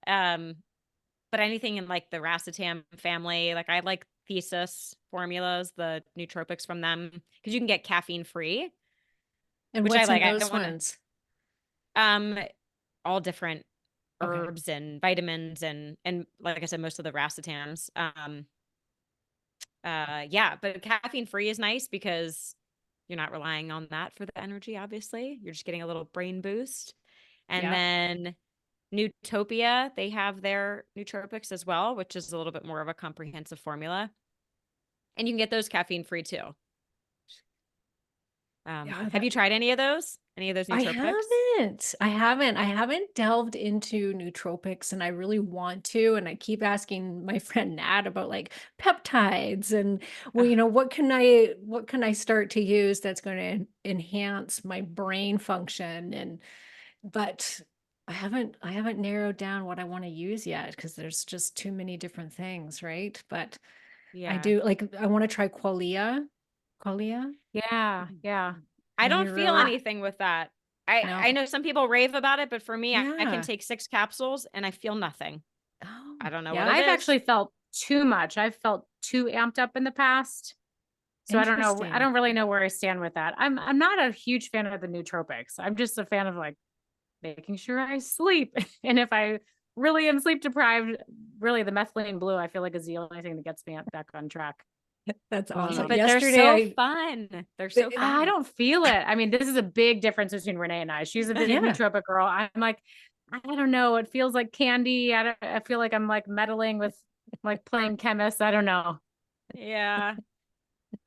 But anything in like the racetam family, like I like Thesis formulas, the nootropics from them, because you can get caffeine free, And which I what's in like. I those don't want ones? to all different Okay. herbs and vitamins and like I said, most of the racetams. Yeah, but caffeine free is nice because you're not relying on that for the energy, obviously. You're just getting a little brain boost. And Yeah. then Newtopia, they have their nootropics as well, which is a little bit more of a comprehensive formula. And you can get those caffeine free too. Yeah, Have you tried any of those? Any of those I nootropics? haven't delved into nootropics and I really want to. And I keep asking my friend Nat about like peptides and well, Ugh, what can I start to use that's going to enhance my brain function? But I haven't narrowed down what I want to use yet because there's just too many different things, right? But I yeah. do like I want to try qualia. Qualia? Yeah. Yeah. I Have don't you feel really? anything with that. No. I know some people rave about it, but for me, I can Yeah. take 6 capsules and I feel nothing. Oh, I don't know what yeah. it I've is. actually felt too much. I've felt too amped up in the past. So I don't know. I Interesting. don't really know where I stand with that. I'm not a huge fan of the nootropics. I'm just a fan of like making sure I sleep. And if I really am sleep deprived, really the methylene blue, I feel like is the only thing that gets me back on track. That's awesome. But they're so fun. They're so fun. I don't feel it. I mean, this is a big difference between Renee and I. She's a big nootropic girl. I'm like, I don't know. It feels like candy. I feel like I'm like meddling with like playing chemist. I don't know. Yeah.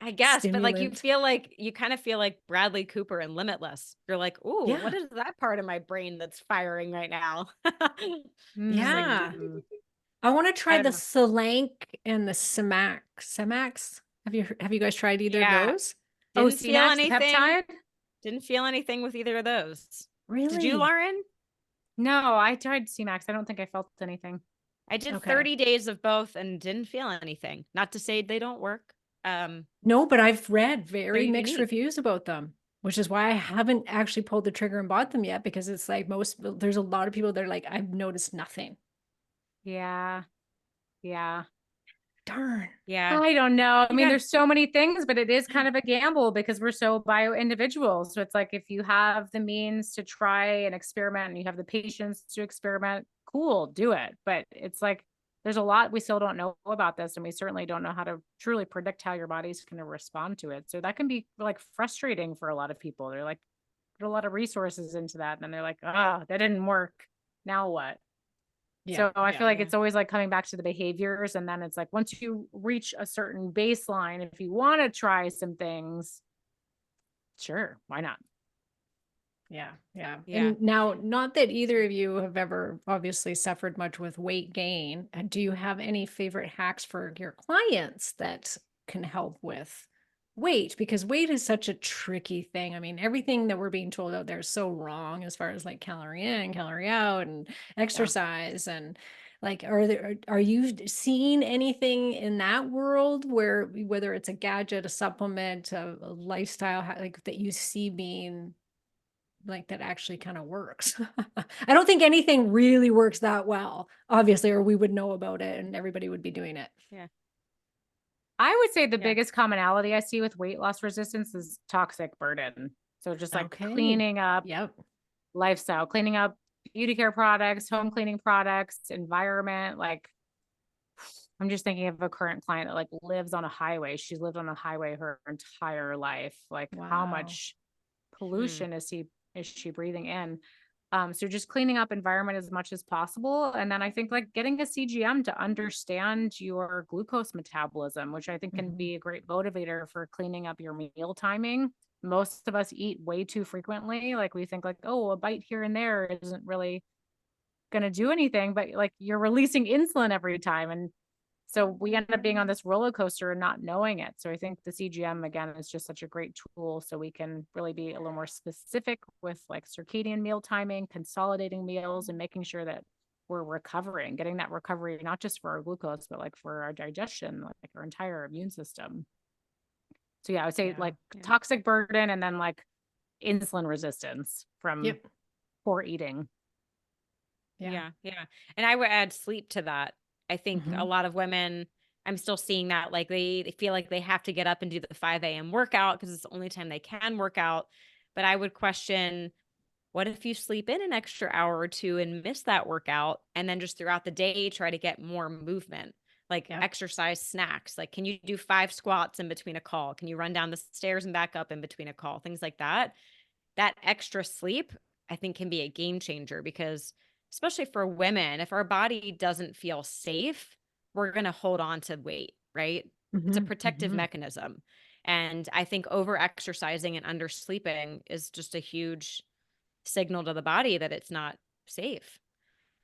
I guess, but like you kind of feel like Bradley Cooper in Limitless. You're like, ooh, what is that part of my brain that's firing right now? Yeah. I want to try the Solank and the Semax. Have you guys tried either of those? Didn't feel anything. Peptide? Didn't feel anything with either of those. Really? Did you, Lauren? No, I tried C-Max. I don't think I felt anything. I did 30 days of both and didn't feel anything. Not to say they don't work. No, but I've read very mixed reviews about them, which is why I haven't actually pulled the trigger and bought them yet, because it's like there's a lot of people that are like, I've noticed nothing. Yeah. Yeah. Darn. Yeah. I don't know. I mean, there's so many things, but it is kind of a gamble because we're so bio individuals. So it's like, if you have the means to try and experiment and you have the patience to experiment, cool, do it. But it's like, there's a lot we still don't know about this. And we certainly don't know how to truly predict how your body's going to respond to it. So that can be like frustrating for a lot of people. They're like, put a lot of resources into that. And then they're like, that didn't work. Now what? So I feel like it's always like coming back to the behaviors. And then it's like, once you reach a certain baseline, if you want to try some things, sure, why not? Yeah. And now, not that either of you have ever obviously suffered much with weight gain. Do you have any favorite hacks for your clients that can help with weight? Because weight is such a tricky thing. I mean, everything that we're being told out there is so wrong as far as like calorie in, calorie out, and exercise. And like, are you seeing anything in that world where, whether it's a gadget, a supplement, a lifestyle, like that you see being like that actually kind of works? I don't think anything really works that well, obviously, or we would know about it and everybody would be doing it. Yeah. I would say the biggest commonality I see with weight loss resistance is toxic burden. So just like cleaning up lifestyle, cleaning up beauty care products, home cleaning products, environment. Like, I'm just thinking of a current client that like lives on a highway. She's lived on a highway her entire life. Like, how much pollution is she breathing in? So just cleaning up environment as much as possible. And then I think like getting a CGM to understand your glucose metabolism, which I think can be a great motivator for cleaning up your meal timing. Most of us eat way too frequently. Like, we think like, oh, a bite here and there isn't really going to do anything, but like, you're releasing insulin every time. And so we end up being on this roller coaster and not knowing it. So I think the CGM, again, is just such a great tool, so we can really be a little more specific with like circadian meal timing, consolidating meals, and making sure that we're recovering, getting that recovery, not just for our glucose, but like for our digestion, like our entire immune system. So I would say like toxic burden, and then like insulin resistance from poor eating. Yeah. And I would add sleep to that. I think a lot of women, I'm still seeing that, like they feel like they have to get up and do the 5 a.m. workout because it's the only time they can work out. But I would question, what if you sleep in an extra hour or two and miss that workout, and then just throughout the day try to get more movement, like exercise snacks? Like, can you do 5 squats in between a call? Can you run down the stairs and back up in between a call? Things like that. That extra sleep, I think, can be a game changer, because especially for women, if our body doesn't feel safe, we're going to hold on to weight, right? It's a protective mechanism. And I think over exercising and undersleeping is just a huge signal to the body that it's not safe.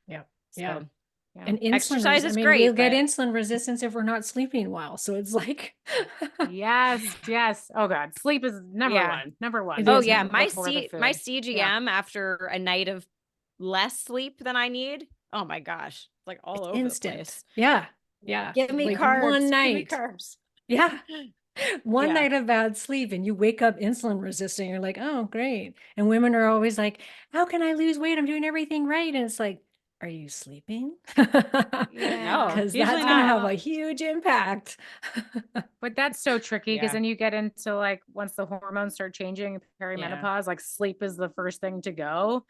And exercise is great. We'll get insulin resistance if we're not sleeping well. So it's like, yes. Oh God. Sleep is number one. Oh yeah. My CGM after a night of less sleep than I need, oh my gosh, it's like all over the place. Yeah. Give me like carbs. One night. Give me carbs. Yeah. One night of bad sleep and you wake up insulin resistant. You're like, oh, great. And women are always like, how can I lose weight? I'm doing everything right. And it's like, are you sleeping? No, because that's going to have a huge impact. But that's so tricky, because then you get into like, once the hormones start changing, perimenopause, like sleep is the first thing to go.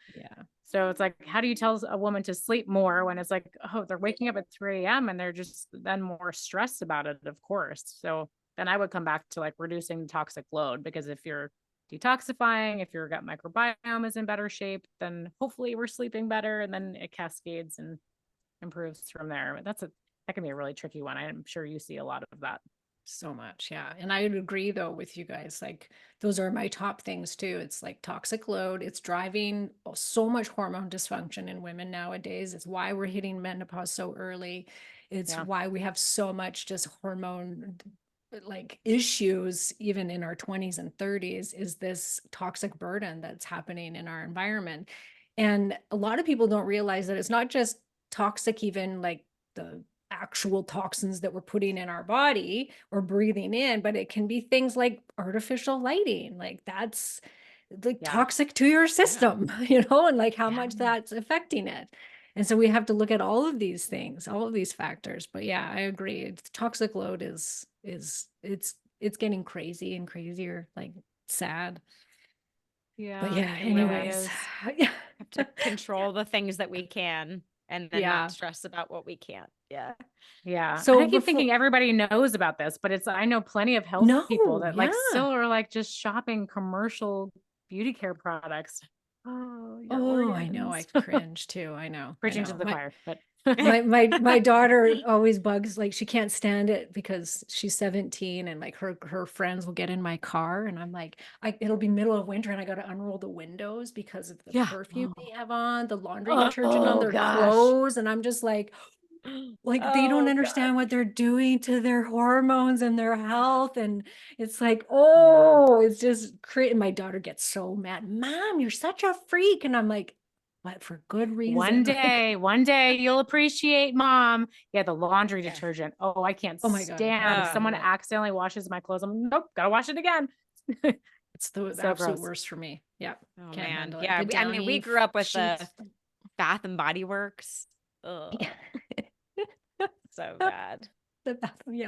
So it's like, how do you tell a woman to sleep more when it's like, oh, they're waking up at 3 a.m. and they're just then more stressed about it, of course. So then I would come back to like reducing the toxic load, because if you're detoxifying, if your gut microbiome is in better shape, then hopefully we're sleeping better, and then it cascades and improves from there. But that can be a really tricky one. I'm sure you see a lot of that. So much. Yeah. And I would agree though with you guys. Like those are my top things too. It's like toxic load. It's driving so much hormone dysfunction in women nowadays. It's why we're hitting menopause so early. It's why we have so much just hormone like issues even in our 20s and 30s, is this toxic burden that's happening in our environment. And a lot of people don't realize that it's not just toxic, even like the actual toxins that we're putting in our body or breathing in, but it can be things like artificial lighting. Like that's like toxic to your system, and like how much that's affecting it. And so we have to look at all of these things, all of these factors. But yeah, I agree. It's toxic load it's getting crazy and crazier, like sad. Yeah. But yeah, it really anyways. is. Have to control the things that we can, and then not stress about what we can't. Yeah. Yeah. So I keep thinking everybody knows about this, but I know plenty of health people that like still are like just shopping commercial beauty care products. Oh, I know. I cringe too. I know. Preaching to the choir, but my daughter always bugs, like she can't stand it because she's 17 and like her friends will get in my car and I'm like, it'll be middle of winter and I got to unroll the windows because of the perfume they have on, the laundry detergent on their clothes. And I'm just like they don't understand what they're doing to their hormones and their health. And it's like, it's just creating. My daughter gets so mad. Mom, you're such a freak. And I'm like, but for good reason. One day you'll appreciate mom. Yeah, the laundry detergent. Oh, I can't stand if someone accidentally washes my clothes. I'm nope, gotta wash it again. It's the absolute worst for me. Yeah. Oh Can't man. handle Yeah. it. I mean, we grew up with the Bath and Body Works. Ugh. So bad.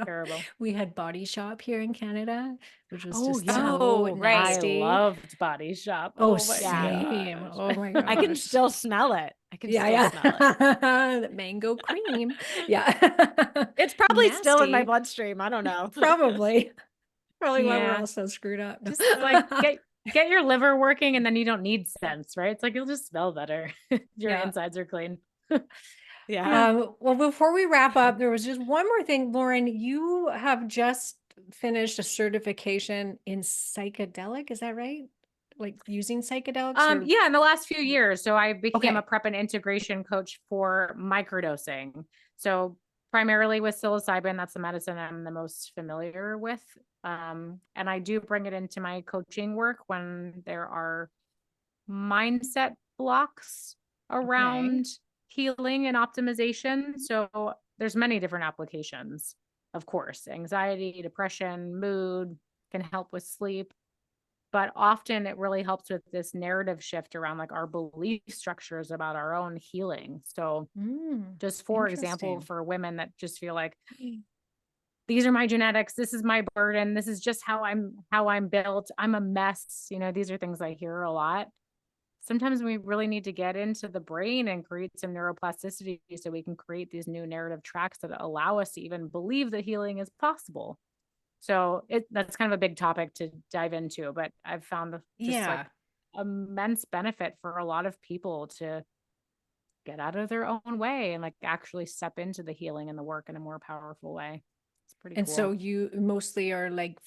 Terrible. We had Body Shop here in Canada, which was just nasty. I loved Body Shop. Same. Oh my gosh. I can still smell it. I can still smell it. The mango cream. Yeah. It's probably still in my bloodstream. I don't know. Probably why we're all so scred up. Just like get your liver working and then you don't need scents, right? It's like you'll just smell better. Your insides are clean. Well, before we wrap up, there was just one more thing. Lauren, you have just finished a certification in psychedelic. Is that right? Like using psychedelics? In the last few years. So I became a prep and integration coach for microdosing. So primarily with psilocybin, that's the medicine I'm the most familiar with. And I do bring it into my coaching work when there are mindset blocks around healing and optimization. So there's many different applications, of course. Anxiety, depression, mood can help with sleep, but often it really helps with this narrative shift around like our belief structures about our own healing. So just for example, for women that just feel like these are my genetics, this is my burden, this is just how I'm built, I'm a mess, these are things I hear a lot. Sometimes we really need to get into the brain and create some neuroplasticity so we can create these new narrative tracks that allow us to even believe that healing is possible. So that's kind of a big topic to dive into, but I've found like immense benefit for a lot of people to get out of their own way and like actually step into the healing and the work in a more powerful way. Pretty cool. So you mostly are like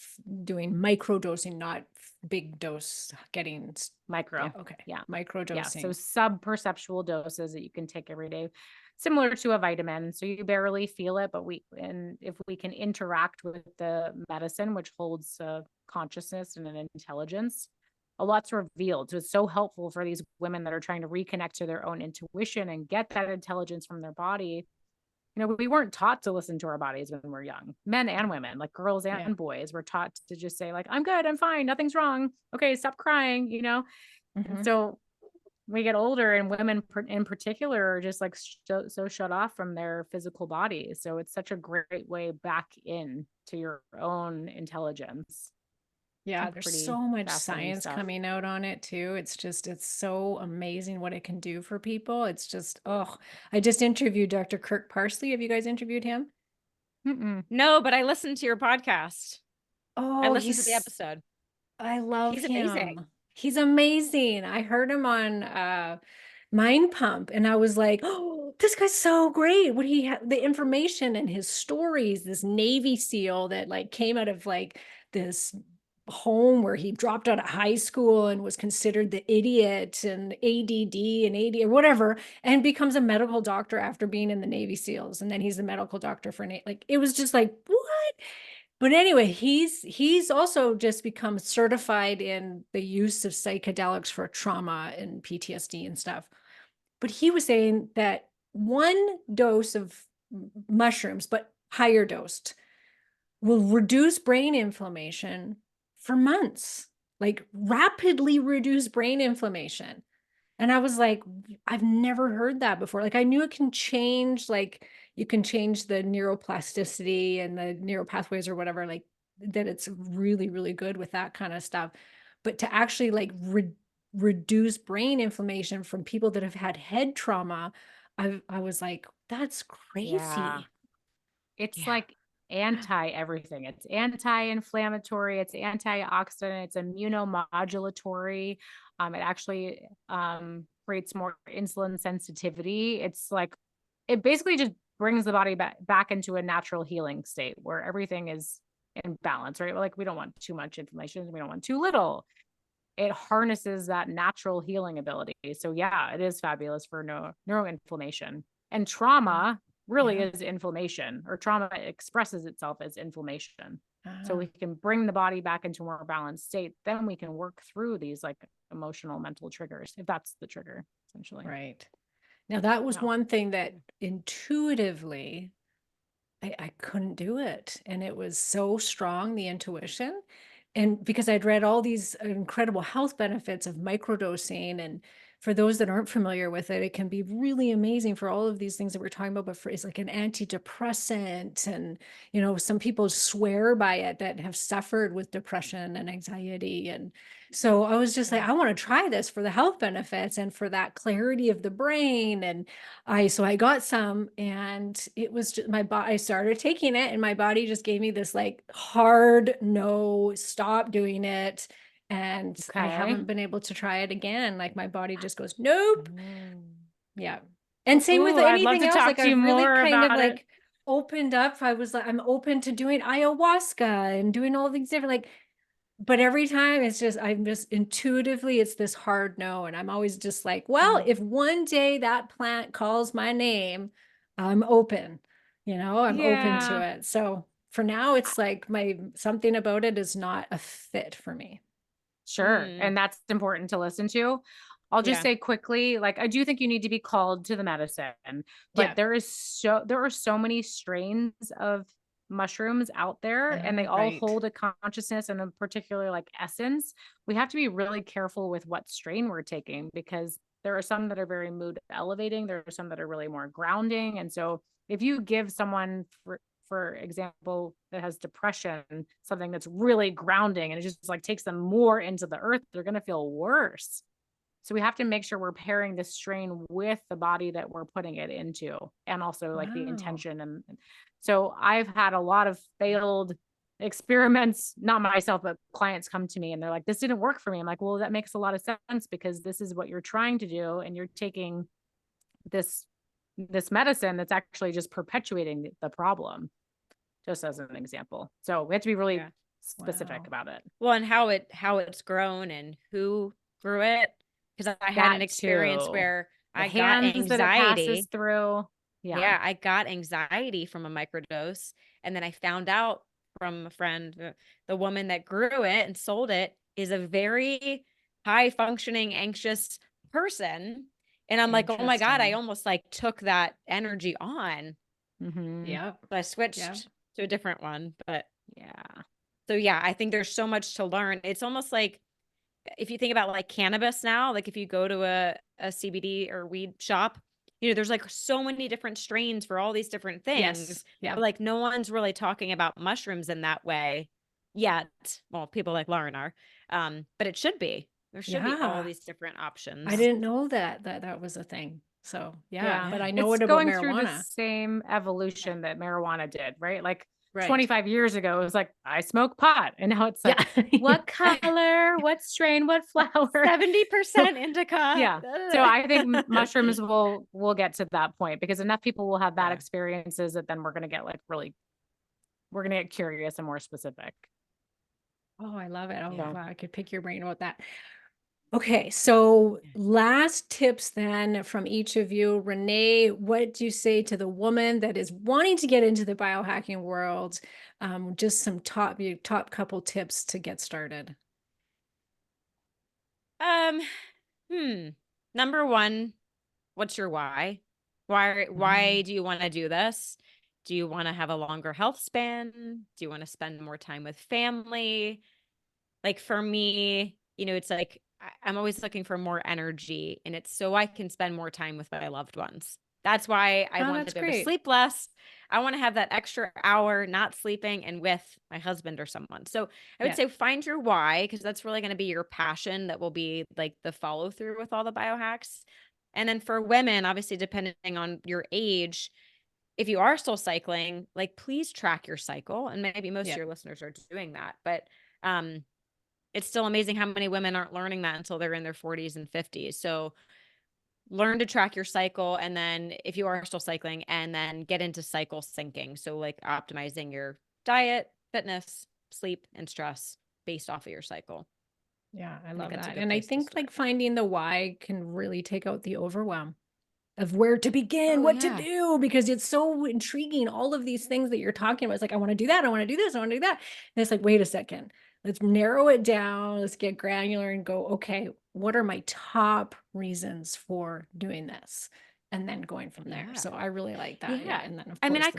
doing micro dosing, not big dose, getting micro. Micro dosing. So sub-perceptual doses that you can take every day, similar to a vitamin. So you barely feel it, but if we can interact with the medicine, which holds consciousness and an intelligence, a lot's revealed. So it's so helpful for these women that are trying to reconnect to their own intuition and get that intelligence from their body. We weren't taught to listen to our bodies when we're young, men and women, like girls and boys were taught to just say like, I'm good, I'm fine, nothing's wrong. Okay, stop crying, And so we get older and women in particular are just like so shut off from their physical bodies. So it's such a great way back in to your own intelligence. Yeah, there's so much science coming out on it too. It's so amazing what it can do for people. It's just, I just interviewed Dr. Kirk Parsley. Have you guys interviewed him? No, but I listened to your podcast. I Oh, listened to the episode. I love He's amazing. him. He's amazing. I heard him on Mind Pump and I was like, oh, this guy's so great. What he had, the information and his stories, this Navy SEAL that like came out of like this home where he dropped out of high school and was considered the idiot and ADD and AD or whatever, and becomes a medical doctor after being in the Navy SEALs. And then he's a medical doctor for like, it was just like, what? But anyway, he's also just become certified in the use of psychedelics for trauma and PTSD and stuff. But he was saying that one dose of mushrooms, but higher dosed, will reduce brain inflammation for months, like rapidly reduce brain inflammation. And I was like, I've never heard that before. Like I knew it can change, like you can change the neuroplasticity and the neural pathways or whatever, like that it's really, really good with that kind of stuff. But to actually like reduce brain inflammation from people that have had head trauma, I was like, that's Yeah. crazy. It's Yeah. like anti everything. It's anti-inflammatory, it's antioxidant, it's immunomodulatory. It actually creates more insulin sensitivity. It's like it basically just brings the body back into a natural healing state where everything is in balance, right? Like we don't want too much inflammation, we don't want too little. It harnesses that natural healing ability. So yeah, it is fabulous for neuroinflammation. And trauma really is inflammation, or trauma expresses itself as inflammation. So we can bring the body back into a more balanced state. Then we can work through these like emotional, mental triggers, if that's the trigger, essentially. Right. Now that was No. one thing that intuitively I couldn't do it. And it was so strong, the intuition. And because I'd read all these incredible health benefits of microdosing, and for those that aren't familiar with it, it can be really amazing for all of these things that we're talking about, but for it's like an antidepressant. And, you know, some people swear by it that have suffered with depression and anxiety. And so I was just like, I want to try this for the health benefits and for that clarity of the brain. And so I got some, and it was just my body, I started taking it and my body just gave me this like hard no, stop doing it. And I haven't been able to try it again. Like my body just goes, nope. Yeah. And same with I'd love anything to else. talk Like to you I've really more kind of about it. like opened up. I was like, I'm open to doing ayahuasca and doing all these different like, but every time it's just, I'm just intuitively, it's this hard no. And I'm always just like, well, if one day that plant calls my name, I'm open, you know, I'm open to Yeah. it. So for now, it's like something about it is not a fit for me. Sure. And that's important to listen to. I'll just Yeah. say quickly, like I do think you need to be called to the medicine, but Yeah. there are so many strains of mushrooms out there, and they all Right. hold a consciousness and a particular like essence. We have to be really careful with what strain we're taking, because there are some that are very mood elevating, there are some that are really more grounding. And so if you give someone, for example, that has depression, something that's really grounding and it just like takes them more into the earth, they're going to feel worse. So we have to make sure we're pairing the strain with the body that we're putting it into, and also like the Wow. intention. And so I've had a lot of failed experiments, not myself, but clients come to me and they're like, this didn't work for me. I'm like, well, that makes a lot of sense, because this is what you're trying to do. And you're taking this medicine that's actually just perpetuating the problem, just as an example. So we have to be really specific about it. Well, and how it's grown and who grew it. Because I had an experience where I got anxiety that it passes through. Yeah, I got anxiety from a microdose. And then I found out from a friend, the woman that grew it and sold it is a very high functioning, anxious person. And I'm like, oh my God, I almost like took that energy on. Yeah. So I switched to a different one. But so yeah, I think there's so much to learn. It's almost like, if you think about like cannabis now, like if you go to a CBD or weed shop, you know, there's like so many different strains for all these different things. Yeah. But like no one's really talking about mushrooms in that way yet. Well, people like Lauren are. But it should be. There should be all these different options. I didn't know that was a thing. So yeah, but I know it's it about going marijuana. through the same evolution that marijuana did, right? Like Right. 25 years ago, it was like, I smoke pot. And now it's like, what color, what strain, what flower? 70% indica. Yeah. So I think mushrooms will get to that point, because enough people will have bad experiences that then we're going to get like we're going to get curious and more specific. Oh, I love it. Oh, Yeah. wow. I could pick your brain about that. Okay, so last tips then from each of you. Renee, what do you say to the woman that is wanting to get into the biohacking world? Just some top couple tips to get started. Number one, what's your why? Why do you want to do this? Do you want to have a longer health span? Do you want to spend more time with family? Like for me, it's like I'm always looking for more energy, and it's so I can spend more time with my loved ones. That's why I want to be able to sleep less. I want to have that extra hour not sleeping and with my husband or someone. So I would say find your why, because that's really going to be your passion that will be like the follow through with all the biohacks. And then for women, obviously, depending on your age, if you are still cycling, like please track your cycle. And maybe most of your listeners are doing that, but it's still amazing how many women aren't learning that until they're in their 40s and 50s. So learn to track your cycle. And then if you are still cycling, and then get into cycle syncing. So like optimizing your diet, fitness, sleep, and stress based off of your cycle. Yeah, I love that. And I think like finding the why can really take out the overwhelm of where to begin, what to do, because it's so intriguing. All of these things that you're talking about, it's like, I want to do that. I want to do this. I want to do that. And it's like, wait a second, let's narrow it down. Let's get granular and go, okay, what are my top reasons for doing this? And then going from there. So I really like that. Yeah. And then of course, I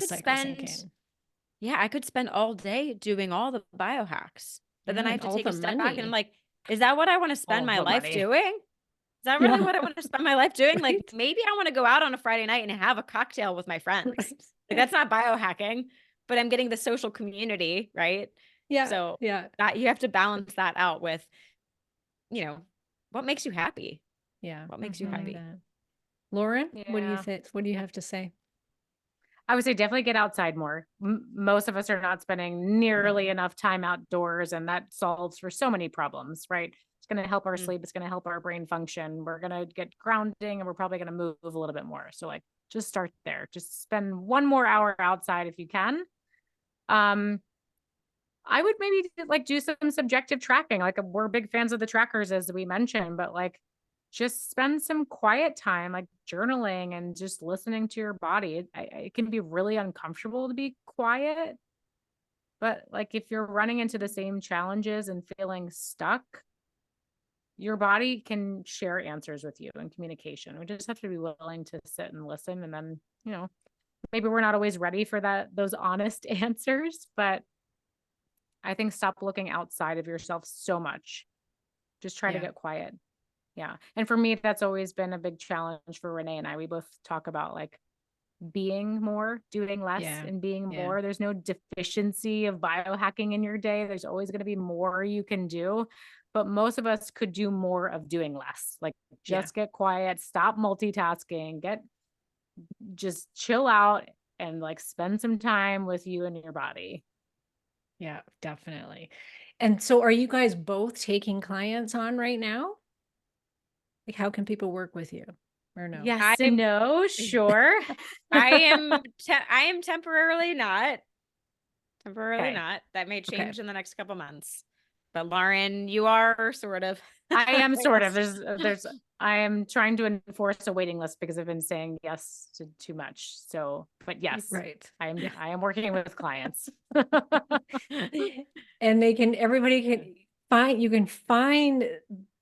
could spend all day doing all the biohacks, but then I have to take a step back and I'm like, is that what I want to spend my life doing? Is that really what I want to spend my life doing? Like maybe I want to go out on a Friday night and have a cocktail with my friends. Like that's not biohacking, but I'm getting the social community, right? Yeah. So that you have to balance that out with, what makes you happy? Yeah. What makes you happy? Lauren, what do you think? What do you have to say? I would say definitely get outside more. Most of us are not spending nearly enough time outdoors, and that solves for so many problems, right? It's going to help our sleep. It's going to help our brain function. We're going to get grounding, and we're probably going to move a little bit more. So like, just start there. Just spend one more hour outside if you can. I would maybe like do some subjective tracking. Like we're big fans of the trackers, as we mentioned, but like just spend some quiet time, like journaling and just listening to your body. It can be really uncomfortable to be quiet, but like if you're running into the same challenges and feeling stuck, your body can share answers with you in communication. We just have to be willing to sit and listen. And then, maybe we're not always ready for those honest answers, but I think stop looking outside of yourself so much. Just try to get quiet. Yeah. And for me, that's always been a big challenge for Renee and I. We both talk about like being more, doing less, and being more. There's no deficiency of biohacking in your day. There's always going to be more you can do. But most of us could do more of doing less. Like just get quiet, stop multitasking, just chill out and like spend some time with you and your body. Yeah, definitely. And so are you guys both taking clients on right now? Like how can people work with you or no? Yes and no, sure. I am temporarily not. That may change in the next couple months. But Lauren, you are sort of. I am sort of. I am trying to enforce a waiting list because I've been saying yes to too much. So, but yes, I am working with clients. And everybody can find, you can find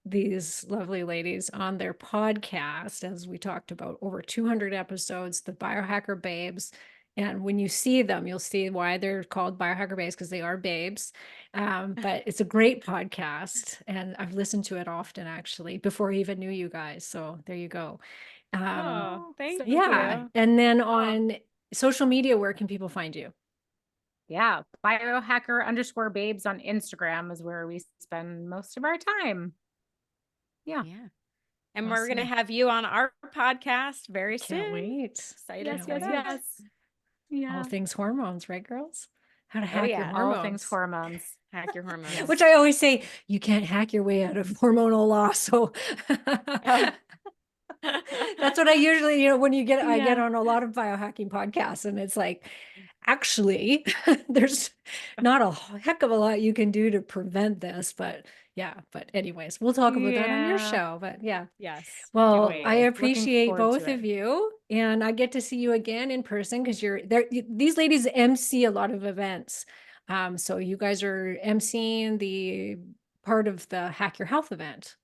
these lovely ladies on their podcast, as we talked about, over 200 episodes, the Biohacker Babes. And when you see them, you'll see why they're called Biohacker Babes, because they are babes. But it's a great podcast, and I've listened to it often, actually, before I even knew you guys. So there you go. Thank you. And then on social media, where can people find you? Yeah. Biohacker_babes on Instagram is where we spend most of our time. Yeah. And we're going to have you on our podcast very soon. Can't wait. Excited. Yes. Yeah. All things hormones, right, girls? how to hack your yeah. All things hormones. hormones. Hack your hormones. Which I always say, you can't hack your way out of hormonal loss. So that's what I usually, when I get Yeah. on a lot of biohacking podcasts, and it's like, actually, there's not a heck of a lot you can do to prevent this, but anyways, we'll talk about that on your Yeah. show, but yeah. Yes. Well, wait. I Looking appreciate forward to both of it. you, and I get to see you again in person because you're there. These ladies MC a lot of events. So you guys are MCing the part of the Hack Your Health event.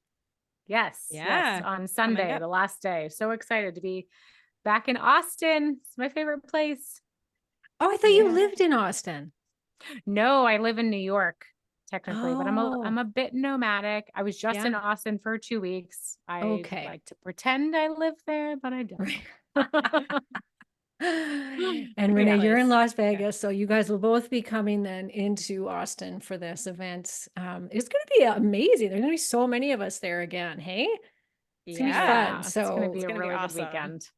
Yes. Yeah. Yes. On Coming Sunday, up. the last day. So excited to be back in Austin. It's my favorite place. Oh, I thought you Yeah. lived in Austin. No, I live in New York technically, but I'm Oh, a bit nomadic. I was just in yeah. Austin for 2 weeks. I Okay. like to pretend I live there, but I don't. And Renee, Great you're in place. Las Vegas, so you guys will both be coming then into Austin for this event. It's going to be amazing. There's going to be so many of us there again. Hey, it's going to be fun. It's going to So be a gonna be really good awesome. weekend.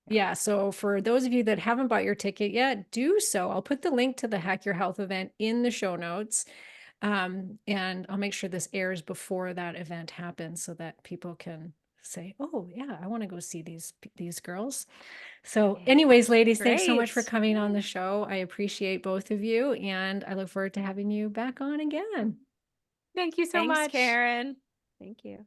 yeah, so for those of you that haven't bought your ticket yet, do so. I'll put the link to the Hack Your Health event in the show notes. And I'll make sure this airs before that event happens so that people can say, oh yeah, I want to go see these girls. So Yeah. anyways, ladies, thanks so much for Great. coming on the show. I appreciate both of you, and I look forward to having you back on again. Thank you so Thanks, much. Karen. Thank you.